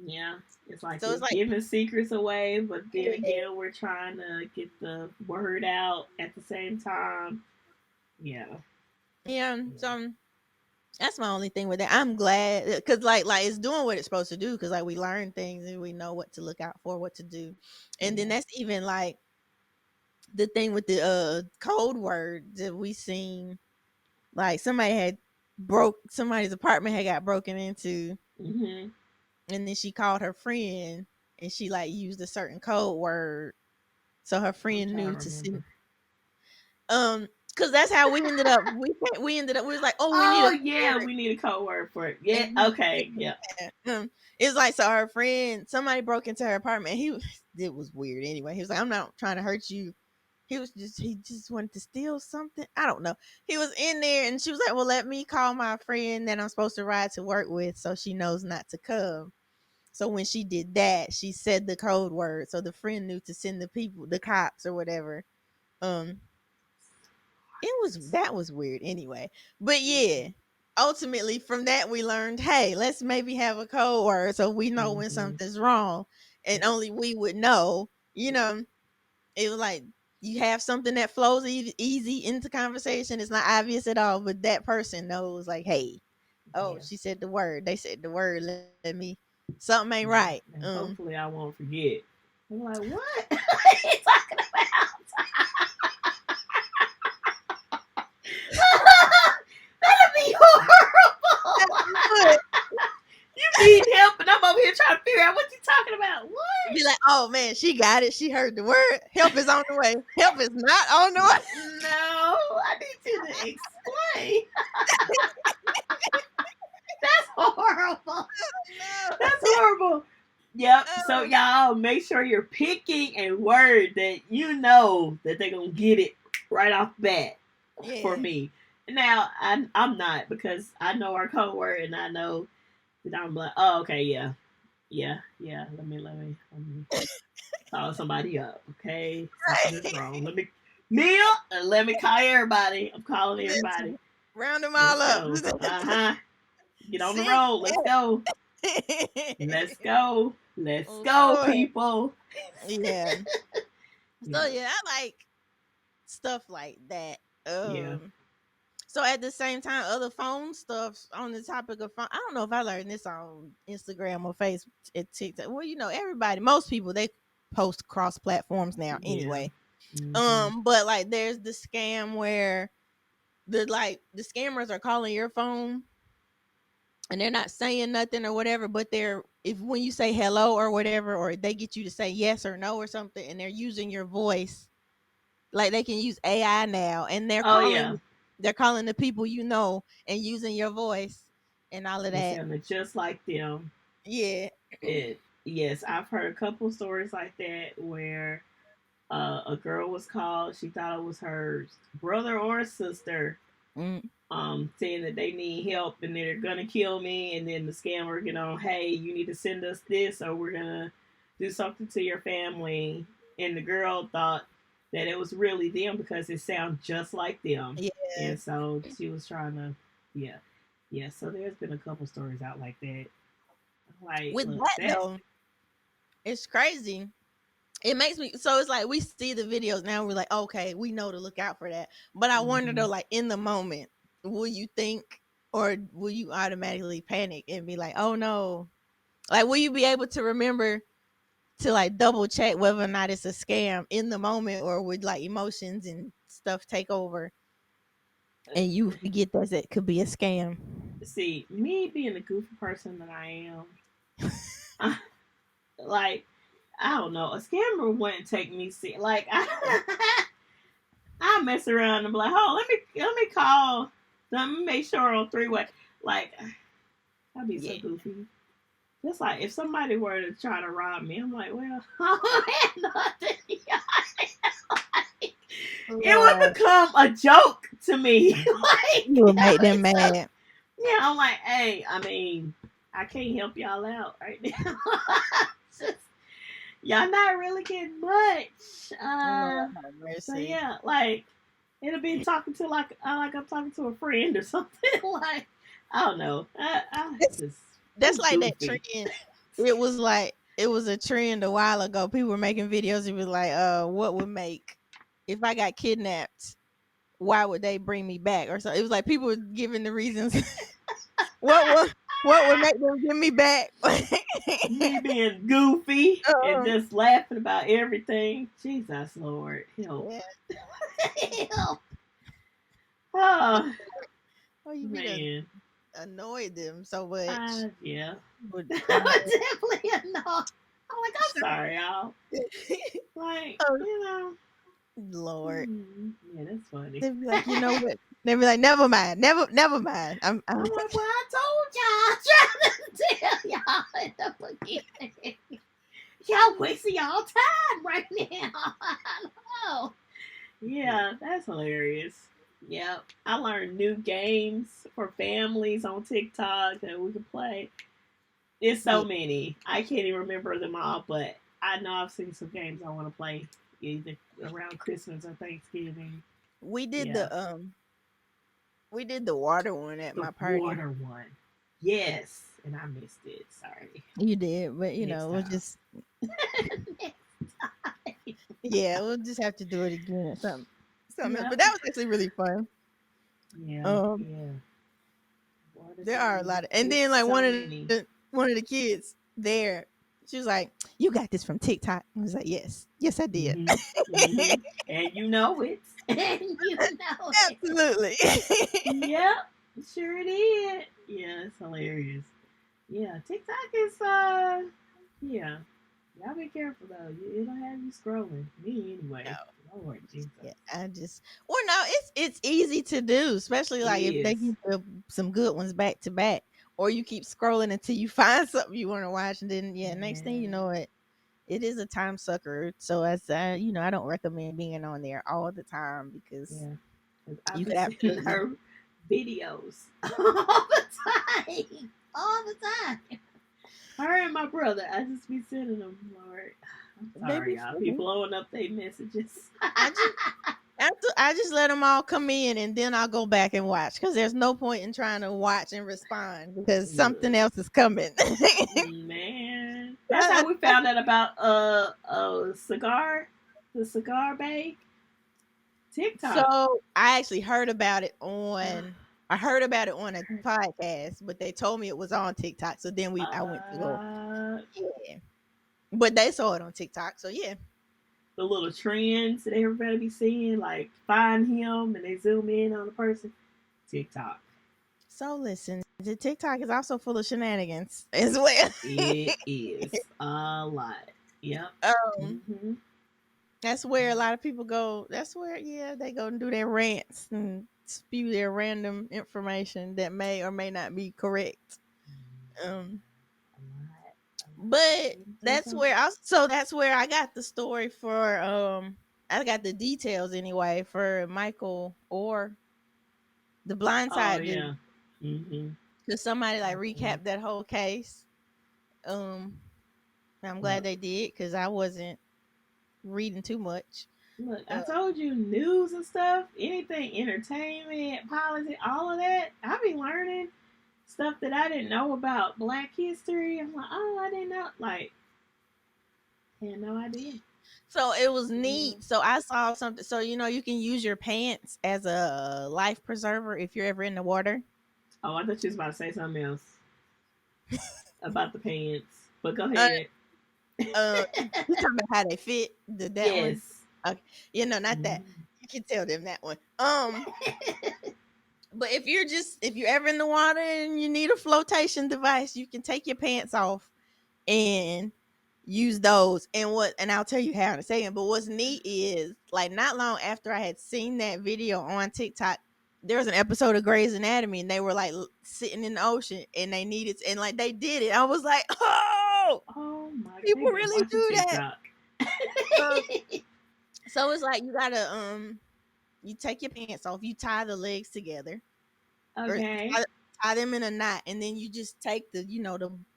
Speaker 2: yeah. It's like
Speaker 1: so
Speaker 2: we're
Speaker 1: it's like
Speaker 2: giving secrets away, but then
Speaker 1: yeah,
Speaker 2: again, we're trying to get the word out at the same time. Yeah,
Speaker 1: yeah.
Speaker 2: yeah,
Speaker 1: So that's my only thing with that. I'm glad because like it's doing what it's supposed to do, because like we learn things and we know what to look out for, what to do, and then
Speaker 2: yeah.
Speaker 1: that's even like the thing with the code word that we seen. Like somebody's apartment had got broken into,
Speaker 2: Mm-hmm.
Speaker 1: and then she called her friend and she like used a certain code word, so her
Speaker 2: I'm
Speaker 1: friend
Speaker 2: trying to
Speaker 1: knew to send
Speaker 2: remember.
Speaker 1: because that's how we ended up we was like, oh, we need
Speaker 2: Oh
Speaker 1: a
Speaker 2: yeah, we need a code word for it. Yeah.
Speaker 1: and
Speaker 2: Okay. Yeah.
Speaker 1: it's like, so her friend, somebody broke into her apartment. It was weird anyway. He was like, I'm not trying to hurt you. He just wanted to steal something. I don't know. He was in there and she was like, well, let me call my friend that I'm supposed to ride to work with so she knows not to come. So when she did that, she said the code word. So the friend knew to send the cops or whatever. Um, that was weird anyway. But
Speaker 2: Yeah.
Speaker 1: yeah, ultimately from that we learned, hey, let's maybe have a code word so we know when
Speaker 2: Mm-hmm.
Speaker 1: something's wrong, and
Speaker 2: Yep.
Speaker 1: only we would know. It was like you have something that flows easy into conversation. It's not obvious at all, but that person knows, like, hey, oh,
Speaker 2: Yeah.
Speaker 1: she said the word. They said the word. Let me. Something ain't
Speaker 2: Yeah.
Speaker 1: right.
Speaker 2: And hopefully I won't forget. I'm like, what? What are you talking about?
Speaker 1: be like, "Oh man, she got it. She heard the word. Help is on the way. Help is not on the way."
Speaker 2: No, I need you to explain. That's horrible. That's
Speaker 1: No.
Speaker 2: horrible. Yep. So
Speaker 1: Oh,
Speaker 2: y'all make sure you're picking a word that you know that they're gonna get it right off the bat for
Speaker 1: yeah.
Speaker 2: me. Now I'm not because I know our code word and I know that I'm like, oh okay, yeah. Yeah, yeah. Let me call somebody up. Okay. Something is wrong. Let me Mia and let me call everybody. I'm calling everybody.
Speaker 1: Listen, round them all
Speaker 2: Let's
Speaker 1: up.
Speaker 2: go. Uh-huh. Get on the
Speaker 1: Sit
Speaker 2: road. Let's go.
Speaker 1: back.
Speaker 2: Let's go. Let's go,
Speaker 1: Lord.
Speaker 2: people.
Speaker 1: Yeah. So
Speaker 2: Yeah.
Speaker 1: yeah, I like stuff like that.
Speaker 2: Yeah.
Speaker 1: So at the same time, other phone stuff on the topic of phone. I don't know if I learned this on Instagram or Facebook and TikTok. Well, everybody, most people they post cross platforms now
Speaker 2: Yeah.
Speaker 1: anyway.
Speaker 2: Mm-hmm.
Speaker 1: But like there's the scam where the scammers are calling your phone and they're not saying nothing or whatever, but they're if when you say hello or whatever, or they get you to say yes or no or something, and they're using your voice. Like they can use AI now, and
Speaker 2: Oh yeah.
Speaker 1: they're calling the people and using your voice and all of
Speaker 2: It
Speaker 1: that.
Speaker 2: sounded just like them.
Speaker 1: Yeah.
Speaker 2: It yes, I've heard a couple stories like that where a girl was called. She thought it was her brother or sister,
Speaker 1: Mm,
Speaker 2: saying that they need help and they're gonna kill me. And then the scammer, hey, you need to send us this, or we're gonna do something to your family. And the girl thought that it was really them because it sounds just like them,
Speaker 1: yeah.
Speaker 2: and so she was trying to, yeah, yeah. So there's been a couple stories out like that. Like,
Speaker 1: With
Speaker 2: look,
Speaker 1: that
Speaker 2: that,
Speaker 1: though, it's crazy. It makes me so it's like we see the videos now. We're like, okay, we know to look out for that. But I wonder
Speaker 2: mm-hmm.
Speaker 1: though, like in the moment, will you think or will you automatically panic and be like, oh no? Like, will you be able to remember to like double check whether or not it's a scam in the moment, or would like emotions and stuff take over and you forget that it could be a scam?
Speaker 2: See, me being the goofy person that I am, I, like, I don't know, a scammer wouldn't take me see like I mess around and be like, oh, let me call, let me make sure on three way. Like, I'd be so
Speaker 1: Yeah.
Speaker 2: goofy. Just like if somebody were to try to rob me, I'm like, well, I don't have nothing. It would
Speaker 1: Lord,
Speaker 2: become a joke to me. Like,
Speaker 1: you would make them
Speaker 2: so,
Speaker 1: mad.
Speaker 2: yeah, I'm like, hey, I mean, I can't help y'all out right now. Just, y'all not really getting much.
Speaker 1: Lord have
Speaker 2: So
Speaker 1: mercy.
Speaker 2: yeah, like it'll be talking to like I'm talking to a friend or something. Like, I don't know.
Speaker 1: That's,
Speaker 2: Just
Speaker 1: that's
Speaker 2: I'm
Speaker 1: like that
Speaker 2: goofy.
Speaker 1: trend. It was a trend a while ago. People were making videos. It was like, what would make if I got kidnapped? Why would they bring me back? Or so it was like people were giving the reasons. what would what would make them give me back?
Speaker 2: Me being goofy and
Speaker 1: um,
Speaker 2: just laughing about everything. Jesus Lord, help.
Speaker 1: yeah.
Speaker 2: Help. Oh
Speaker 1: Oh, you be done
Speaker 2: man.
Speaker 1: annoyed them so much.
Speaker 2: Yeah.
Speaker 1: Would
Speaker 2: Definitely a no. I'm like, I'm
Speaker 1: show.
Speaker 2: sorry, y'all. Like,
Speaker 1: Oh, Lord.
Speaker 2: yeah, that's funny.
Speaker 1: They'd be like, you know what? They'd be like, never mind, never mind. I'm
Speaker 2: I'm like, well, I told y'all, trying to tell y'all in the beginning. Y'all wasting y'all time right now. I know. Yeah, that's hilarious. Yeah, I learned new games for families on TikTok that we can play. It's
Speaker 1: yeah.
Speaker 2: so many. I can't even remember them all, but I know I've seen some games I want to play either around Christmas or Thanksgiving.
Speaker 1: We did
Speaker 2: Yeah,
Speaker 1: the water one at
Speaker 2: the
Speaker 1: my party.
Speaker 2: water one. Yes, and I missed it. Sorry.
Speaker 1: You did, but
Speaker 2: Next
Speaker 1: we'll
Speaker 2: time.
Speaker 1: just yeah, we'll just have to do it again or something else.
Speaker 2: Yep.
Speaker 1: But that was actually really fun.
Speaker 2: Yeah.
Speaker 1: Um,
Speaker 2: Yeah. Water
Speaker 1: there are a
Speaker 2: games.
Speaker 1: lot of, and
Speaker 2: It's
Speaker 1: then like
Speaker 2: so many.
Speaker 1: one of the kids there, she was like, "You got this from TikTok." I was like, "Yes, yes, I did."
Speaker 2: Mm-hmm. Mm-hmm. And you know it. And you know it.
Speaker 1: Absolutely.
Speaker 2: Yep. Sure did. Yeah, it's hilarious. Yeah, TikTok is yeah. Y'all be careful though. It'll have you scrolling. Me
Speaker 1: No.
Speaker 2: anyway. Lord Jesus.
Speaker 1: Yeah, I just well, no, it's easy to do, especially
Speaker 2: It
Speaker 1: like if they
Speaker 2: is.
Speaker 1: keep some good ones back to back, or you keep scrolling until you find something you want to watch, and then yeah, next thing you
Speaker 2: Yeah.
Speaker 1: know, it is a time sucker. So as I don't recommend being on there all the time because
Speaker 2: Yeah. Because I
Speaker 1: you
Speaker 2: be
Speaker 1: could
Speaker 2: sending
Speaker 1: absolutely
Speaker 2: her videos all the time. All the time. Her and my brother. I just be sending them, Lord. I'm
Speaker 1: they
Speaker 2: sorry,
Speaker 1: be
Speaker 2: y'all. Be
Speaker 1: funny.
Speaker 2: blowing up their messages.
Speaker 1: I just I just let them all come in and then I'll go back and watch because there's no point in trying to watch and respond because
Speaker 2: Look.
Speaker 1: something else is coming.
Speaker 2: Man. That's how we found out about cigar. The cigar bake. TikTok.
Speaker 1: So I actually heard about it on I heard about it on a podcast, but they told me it was on TikTok. So then I went to go.
Speaker 2: Uh,
Speaker 1: Yeah. But they saw it on TikTok. So yeah.
Speaker 2: the little trends that everybody be seeing, like find him and they zoom in on the person. TikTok.
Speaker 1: So listen, the TikTok is also full of shenanigans as well.
Speaker 2: It is a lot. Yep.
Speaker 1: um
Speaker 2: Mm-hmm.
Speaker 1: that's where a lot of people go. That's where yeah, they go and do their rants and spew their random information that may or may not be correct. Um
Speaker 2: A lot. A lot.
Speaker 1: But
Speaker 2: Let me tell you something.
Speaker 1: that's where I got the story for I got the details anyway for Michael or the
Speaker 2: Oh
Speaker 1: blindside
Speaker 2: yeah.
Speaker 1: dude.
Speaker 2: Mm-hmm.
Speaker 1: Cause somebody like
Speaker 2: Mm-hmm.
Speaker 1: recapped that whole case. Um I'm glad
Speaker 2: Look.
Speaker 1: they did because I wasn't reading too much.
Speaker 2: Look, I
Speaker 1: Uh,
Speaker 2: told you news and stuff, anything, entertainment, politics, all of that. I be learning stuff that I didn't know about Black history. I'm like, oh, I didn't know. Like, had no idea.
Speaker 1: so it was
Speaker 2: You know.
Speaker 1: neat. So I saw something. So you can use your pants as a life preserver if you're ever in the water.
Speaker 2: Oh, I thought you was about to say something else about the pants. But go
Speaker 1: Uh,
Speaker 2: ahead.
Speaker 1: you talking about how they fit that one?
Speaker 2: Yes.
Speaker 1: Okay, not that.
Speaker 2: Mhm.
Speaker 1: You can tell them that one. But if you're ever in the water and you need a flotation device, you can take your pants off and use those. And I'll tell you how in a second. But what's neat is like not long after I had seen that video on TikTok, there was an episode of Grey's Anatomy and they were like sitting in the ocean and they needed and like they did it. I was like, oh,
Speaker 2: Oh my,
Speaker 1: people
Speaker 2: they've been
Speaker 1: really
Speaker 2: watching
Speaker 1: do that.
Speaker 2: TikTok.
Speaker 1: Um, so it's like you gotta you take your pants off, you tie the legs together or
Speaker 2: Okay.
Speaker 1: tie them in a knot, and then you just take the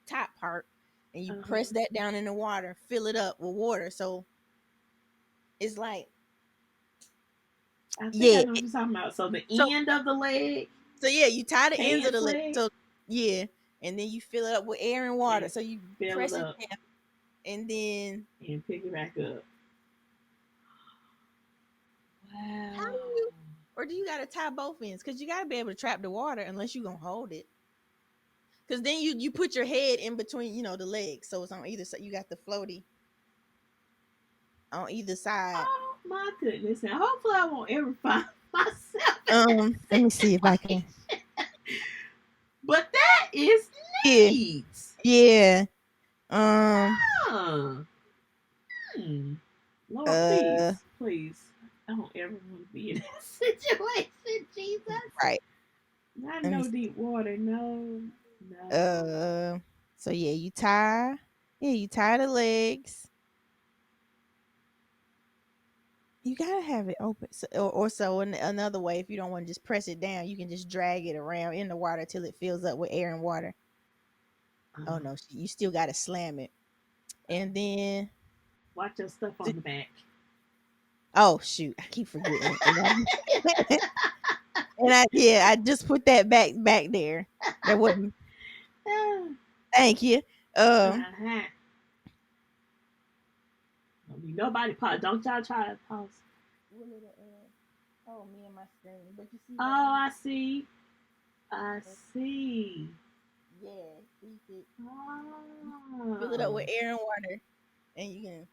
Speaker 1: top part and you press
Speaker 2: Uh-huh.
Speaker 1: that down in the water, fill it up with water. So it's like,
Speaker 2: I think I
Speaker 1: yeah.
Speaker 2: know what you're talking about. So the
Speaker 1: So
Speaker 2: end of the leg,
Speaker 1: so yeah, you tie the ends of the
Speaker 2: pants
Speaker 1: leg.
Speaker 2: leg,
Speaker 1: So yeah, and then you fill it up with air and water.
Speaker 2: and
Speaker 1: So you
Speaker 2: fill it
Speaker 1: press it
Speaker 2: up
Speaker 1: down, and then
Speaker 2: and pick it back up.
Speaker 1: how do
Speaker 2: Wow.
Speaker 1: you? Or do you gotta tie both ends? Because you gotta be able to trap the water unless you gonna hold it. Because then you put your head in between the legs, so it's on either side. You got the floaty on either side.
Speaker 2: Oh my goodness. And hopefully I won't ever find myself in
Speaker 1: Let me
Speaker 2: that
Speaker 1: see if I can.
Speaker 2: situation. But that is
Speaker 1: Yeah,
Speaker 2: neat.
Speaker 1: yeah. Um,
Speaker 2: Huh. Hmm. Lord,
Speaker 1: uh,
Speaker 2: please, please. I don't ever want to be in that situation, Jesus.
Speaker 1: right.
Speaker 2: Not
Speaker 1: Let me
Speaker 2: no
Speaker 1: see.
Speaker 2: deep water. No, no.
Speaker 1: Uh, so yeah, you tie the legs. You gotta have it open, or so in another way. If you don't want to just press it down, you can just drag it around in the water till it fills up with air and water. Oh
Speaker 2: Uh,
Speaker 1: no, you still gotta slam it, and then
Speaker 2: watch your stuff on the back.
Speaker 1: oh shoot, I keep forgetting, and I just put that back there. That wasn't.
Speaker 2: Ah,
Speaker 1: Thank you. Um,
Speaker 2: uh-huh. Don't be nobody pause. Don't y'all try to pause.
Speaker 1: Will it, oh, me and my screen. But you see
Speaker 2: Oh,
Speaker 1: how you,
Speaker 2: I see. I see.
Speaker 1: yeah, you fill it up
Speaker 2: Oh.
Speaker 1: with air and water, and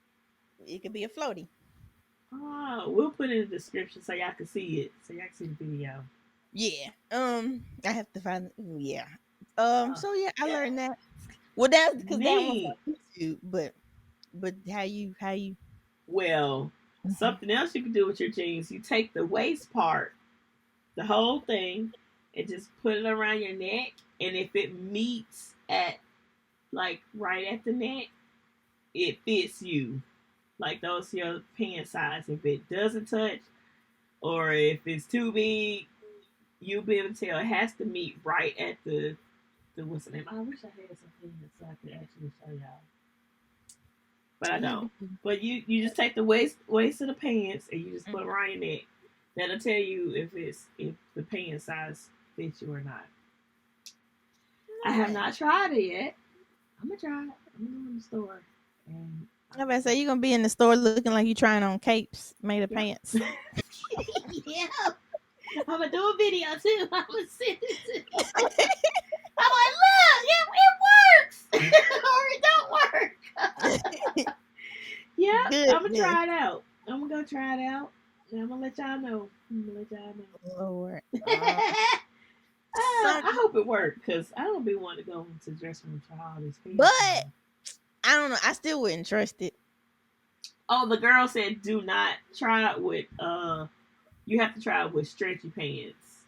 Speaker 1: it could be a floaty.
Speaker 2: Oh, we'll put it in the description so y'all can see it. So y'all can see the video.
Speaker 1: Yeah. I have to find. Yeah.
Speaker 2: Oh,
Speaker 1: So yeah, I learned that. Well, that's because that one's
Speaker 2: neat.
Speaker 1: on YouTube, but But how you
Speaker 2: Well,
Speaker 1: Mhm.
Speaker 2: something else you can do with your jeans, you take the waist part, the whole thing, and just put it around your neck. And if it meets at like right at the neck, it fits you. Like those your pant size. If it doesn't touch or if it's too big, you'll be able to tell it has to meet right at the what's the name? I wish I had some pants so I could actually show y'all. But I
Speaker 1: you
Speaker 2: don't.
Speaker 1: do.
Speaker 2: But you just take the waist of the pants and you just put
Speaker 1: Mhm.
Speaker 2: them around your neck. That'll tell you if the pant size fits you or not. I have
Speaker 1: Nice.
Speaker 2: not tried it yet. I'm gonna try it. I'm gonna go in the store and
Speaker 1: I about to say you're gonna be in the store looking like you trying on capes made of
Speaker 2: yep.
Speaker 1: pants.
Speaker 2: Yeah. I'm gonna do a video too. I'm gonna send it to you. I'm like, look, it works or it don't work. Yep, I'm gonna
Speaker 1: Goodness,
Speaker 2: try it out. I'm gonna go try it out. And I'm gonna let y'all know. I'm gonna let y'all know.
Speaker 1: Lord. Some,
Speaker 2: I hope it worked because I don't be wanting to go into the dressing room to all these
Speaker 1: but
Speaker 2: pants on.
Speaker 1: I don't know. I still wouldn't trust it.
Speaker 2: Oh, the girl said do not try it with you have to try it with stretchy pants.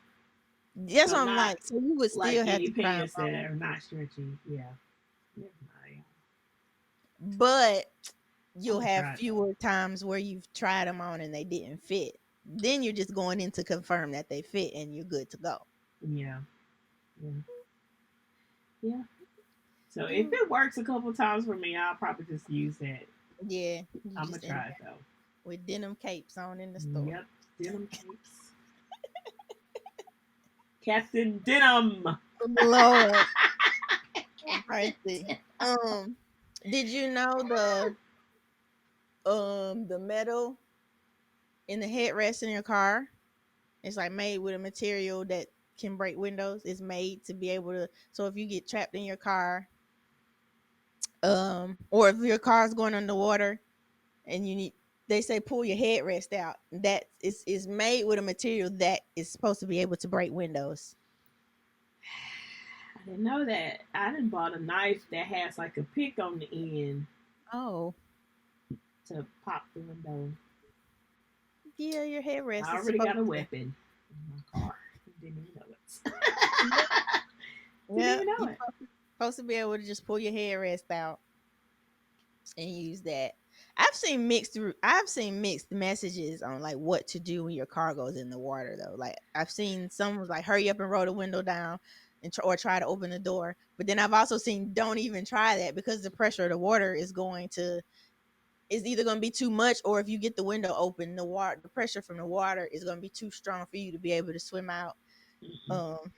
Speaker 1: That's
Speaker 2: So
Speaker 1: what I'm
Speaker 2: not
Speaker 1: like. So you would
Speaker 2: like
Speaker 1: still have
Speaker 2: any
Speaker 1: to try them
Speaker 2: pants that
Speaker 1: on.
Speaker 2: are not stretchy. Yeah. Never mind.
Speaker 1: But
Speaker 2: I'm
Speaker 1: you'll
Speaker 2: gonna
Speaker 1: have
Speaker 2: try it though.
Speaker 1: fewer times where you've tried them on and they didn't fit. Then you're just going in to confirm that they fit and you're good to go.
Speaker 2: Yeah. Yeah. Yeah. So if
Speaker 1: Mm,
Speaker 2: it works a couple times for me, I'll probably just use that.
Speaker 1: yeah, you
Speaker 2: I'm gonna
Speaker 1: just end
Speaker 2: try
Speaker 1: up
Speaker 2: it though.
Speaker 1: with denim capes on in the store.
Speaker 2: Yep. Denim capes. Captain Denim.
Speaker 1: Lord, mercy. Did you know the metal in the headrest in your car? It's like made with a material that can break windows. It's made to be able to. So if you get trapped in your car, or if your car's going underwater and you need, they say pull your headrest out. That is made with a material that is supposed to be able to break windows.
Speaker 2: I didn't know that. I done bought a knife that has like a pick on the end
Speaker 1: Oh,
Speaker 2: to pop the window.
Speaker 1: yeah, your headrest
Speaker 2: I
Speaker 1: is
Speaker 2: already got
Speaker 1: supposed
Speaker 2: a
Speaker 1: to.
Speaker 2: weapon in my car. Didn't even know it.
Speaker 1: Yep,
Speaker 2: Didn't
Speaker 1: yep.
Speaker 2: even know
Speaker 1: You're
Speaker 2: it.
Speaker 1: supposed to be able to just pull your headrest out and use that. I've seen mixed messages on like what to do when your car goes in the water though. Like I've seen some was like hurry up and roll the window down and or try to open the door. But then I've also seen don't even try that because the pressure of the water is either going to be too much, or if you get the window open, the pressure from the water is going to be too strong for you to be able to swim out.
Speaker 2: Mm-mm.
Speaker 1: Um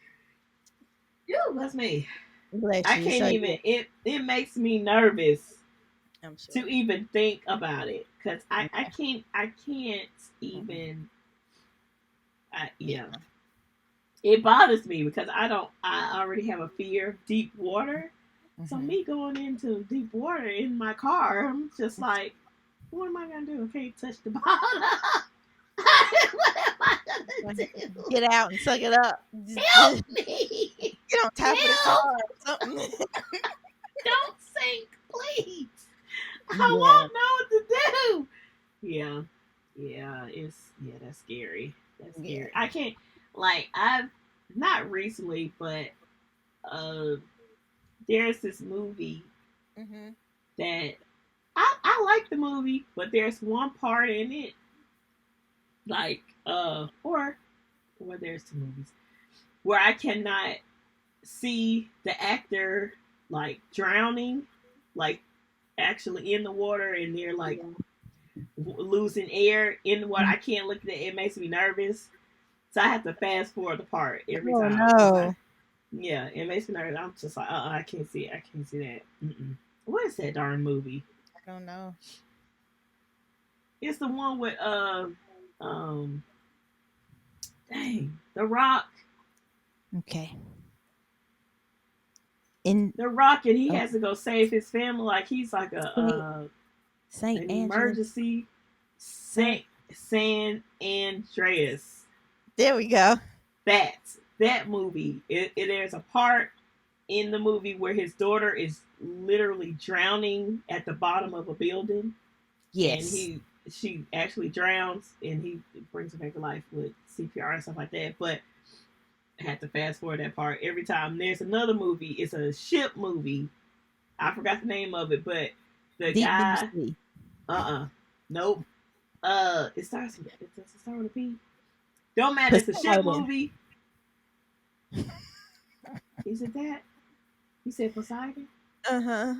Speaker 2: Ew, that's me.
Speaker 1: Bless
Speaker 2: I
Speaker 1: you.
Speaker 2: can't
Speaker 1: So
Speaker 2: even.
Speaker 1: yeah,
Speaker 2: It makes me nervous
Speaker 1: I'm
Speaker 2: to
Speaker 1: sure.
Speaker 2: even think about it because
Speaker 1: Yeah.
Speaker 2: I can't
Speaker 1: Mhm.
Speaker 2: even.
Speaker 1: Yeah.
Speaker 2: Yeah, it bothers me because I already have a fear of deep water. So
Speaker 1: Mhm.
Speaker 2: me going into deep water in my car, I'm just like, what am I gonna do? I can't touch the bottom. What am I gonna do?
Speaker 1: Get out and suck it up. Just
Speaker 2: Help me!
Speaker 1: get on top of the car
Speaker 2: Help!
Speaker 1: or something.
Speaker 2: Don't sink, please. I
Speaker 1: Yeah.
Speaker 2: won't know what to do. Yeah, yeah, that's scary. That's
Speaker 1: Yeah.
Speaker 2: scary. I can't like I've not recently, but uh, there's this movie
Speaker 1: Mhm.
Speaker 2: that I like the movie, but there's one part in it like or there's two movies where I cannot see the actor like drowning, like actually in the water, and they're like
Speaker 1: Yeah.
Speaker 2: losing air in the water. I can't look at it. It makes me nervous, so I have to fast forward the part every
Speaker 1: Oh
Speaker 2: time because I
Speaker 1: no.
Speaker 2: yeah, it makes me nervous. I'm just like I can't see it. I can't see that. Mm-mm. What is that darn movie?
Speaker 1: I don't know.
Speaker 2: It's the one with um dang the Rock.
Speaker 1: Okay. In
Speaker 2: The Rock, and he
Speaker 1: oh,
Speaker 2: has to go save his family. Like he's like a
Speaker 1: Saint Saint
Speaker 2: an
Speaker 1: Angela.
Speaker 2: emergency.
Speaker 1: Saint.
Speaker 2: San Andreas.
Speaker 1: There we go.
Speaker 2: That that movie. There's a part in the movie where his daughter is literally drowning at the bottom of a building, and
Speaker 1: Yes.
Speaker 2: she actually drowns, and he brings her back to life with CPR and stuff like that. But I had to fast forward that part every time. There's another movie. It's a ship movie. I forgot the name of it, but the
Speaker 1: Deep Blue
Speaker 2: guy,
Speaker 1: Sea.
Speaker 2: nope. It starts. Does it start with a P? Don't matter. It's a ship
Speaker 1: Poseidon.
Speaker 2: movie. Is it that? He said Poseidon.
Speaker 1: Uh-huh.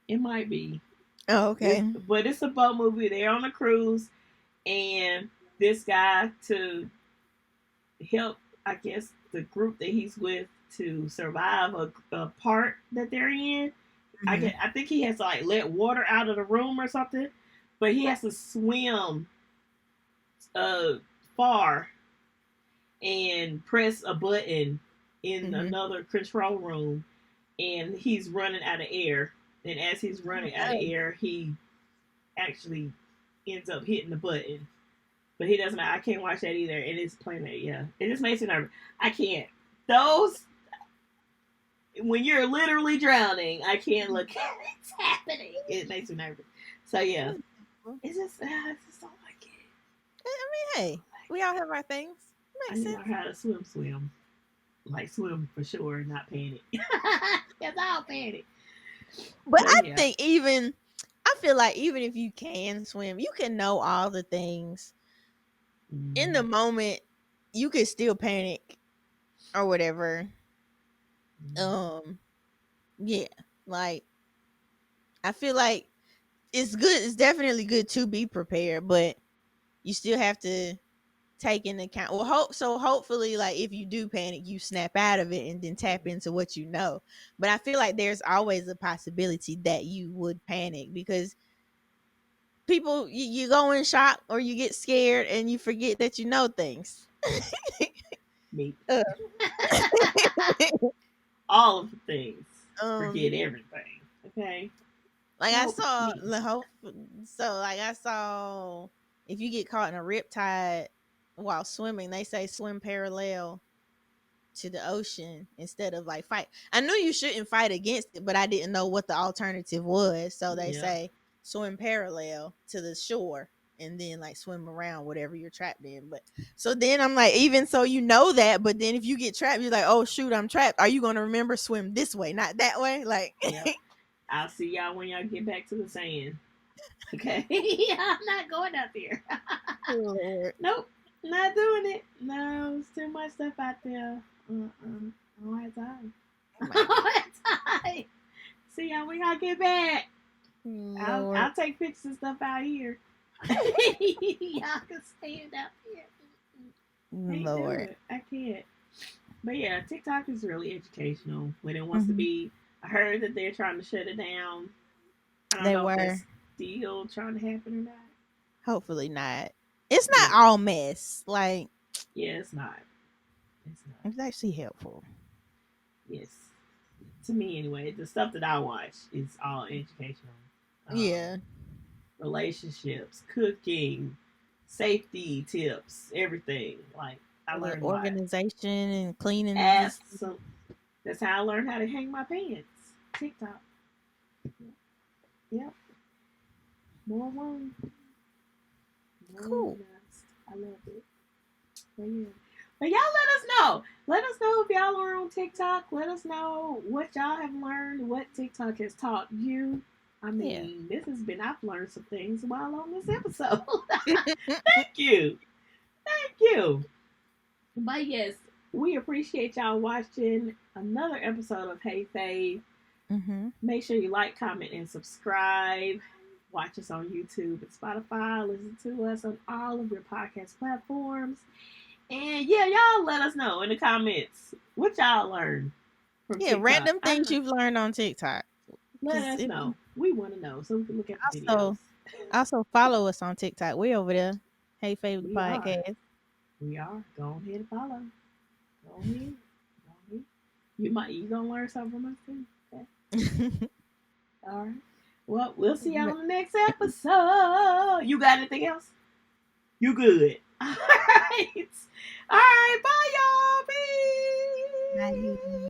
Speaker 2: It might be.
Speaker 1: Oh,
Speaker 2: It's,
Speaker 1: okay.
Speaker 2: but it's a boat movie. They're on a cruise, and this guy, to help, I guess, the group that he's with to survive a part that they're in.
Speaker 1: Hmm.
Speaker 2: I think he has to like let water out of the room or something, but he has to swim uh far and press a button in
Speaker 1: Hmm.
Speaker 2: another control room, and he's running out of air. And as he's running out of
Speaker 1: Oh.
Speaker 2: air, he actually ends up hitting the button. But he doesn't. I can't watch that either. And it's playing that. Yeah, it just makes me nervous. I can't. Those when you're literally drowning, I can't look at it's happening. It makes me nervous. So yeah, it's just don't like it.
Speaker 1: I mean, hey, we all have our things.
Speaker 2: I
Speaker 1: Makes
Speaker 2: need to
Speaker 1: sense.
Speaker 2: learn how to swim. Like swim for sure, not panic. Cause I'll panic.
Speaker 1: But
Speaker 2: But
Speaker 1: I
Speaker 2: yeah.
Speaker 1: think I feel like even if you can swim, you can know all the things. In the
Speaker 2: Mm,
Speaker 1: moment, you could still panic or whatever.
Speaker 2: mm,
Speaker 1: Um, yeah. Like I feel like it's good. It's definitely good to be prepared, but you still have to take into account. Well, hopefully, like if you do panic, you snap out of it and then tap into what you know. But I feel like there's always a possibility that you would panic because people you go in shock or you get scared and you forget that you know things.
Speaker 2: me.
Speaker 1: Uh,
Speaker 2: All of the things. Forget
Speaker 1: um,
Speaker 2: everything. Okay.
Speaker 1: like I
Speaker 2: Nope.
Speaker 1: saw
Speaker 2: Me.
Speaker 1: the whole. So like I saw if you get caught in a riptide while swimming, they say swim parallel to the ocean instead of like fight. I knew you shouldn't fight against it, but I didn't know what the alternative was. So they
Speaker 2: Yep.
Speaker 1: say swim parallel to the shore and then like swim around whatever you're trapped in. But so then I'm like, even so you know that, but then if you get trapped, you're like, oh shoot, I'm trapped. Are you gonna remember swim this way, not that way? Like
Speaker 2: Yep. I'll see y'all when y'all get back to the sand. Okay. I'm not going out there.
Speaker 1: Lord.
Speaker 2: Nope. Not doing it. No, there's too much stuff out there. I don't have time.
Speaker 1: Oh
Speaker 2: I
Speaker 1: my god.
Speaker 2: don't have time. See y'all when y'all get back.
Speaker 1: Lord.
Speaker 2: I'll take pictures and stuff out here. Y'all can stand out here. Can't do
Speaker 1: Lord.
Speaker 2: it. I can't. But yeah, TikTok is really educational when it wants to
Speaker 1: Hmm.
Speaker 2: be. I heard that they're trying to shut it down. I don't
Speaker 1: They
Speaker 2: know if
Speaker 1: were.
Speaker 2: that's still trying to happen or not.
Speaker 1: Hopefully not. It's not
Speaker 2: Yeah.
Speaker 1: all mess. Like
Speaker 2: Yeah, it's not. It's not.
Speaker 1: it's actually helpful.
Speaker 2: Yes. To me anyway, the stuff that I watch is all educational. Um,
Speaker 1: Yeah.
Speaker 2: relationships, cooking, safety tips, everything. Like I
Speaker 1: Like
Speaker 2: learned a lot.
Speaker 1: organization and cleaning this.
Speaker 2: Absolutely. That's how I learned how to hang my pants. TikTok. Yep. More one. More
Speaker 1: Cool.
Speaker 2: organized. I love it. But yeah. But y'all let us know. Let us know if y'all are on TikTok. Let us know what y'all have learned, what TikTok has taught you. I
Speaker 1: Yeah.
Speaker 2: mean, this has been, I've learned some things while on this episode. Thank you. Thank you. But yes, we appreciate y'all watching another episode of Hey Fave.
Speaker 1: Mm-hmm.
Speaker 2: Make sure you like, comment, and subscribe. Watch us on YouTube and Spotify. Listen to us on all of your podcast platforms. And yeah, y'all let us know in the comments what y'all learned from
Speaker 1: Yeah.
Speaker 2: TikTok.
Speaker 1: Random things you've learned on TikTok.
Speaker 2: Let
Speaker 1: Cause
Speaker 2: us
Speaker 1: it
Speaker 2: know. We want to know so we can look at the videos.
Speaker 1: also follow us on TikTok. We over there. Hey Fave the
Speaker 2: We are.
Speaker 1: podcast.
Speaker 2: We are. Go ahead and follow. Go ahead. Go ahead. You gonna learn something from us too. Okay. All right. Well, we'll see y'all on the next episode. You got anything else? You good. All right. All right. Bye, y'all. Peace.
Speaker 1: Bye.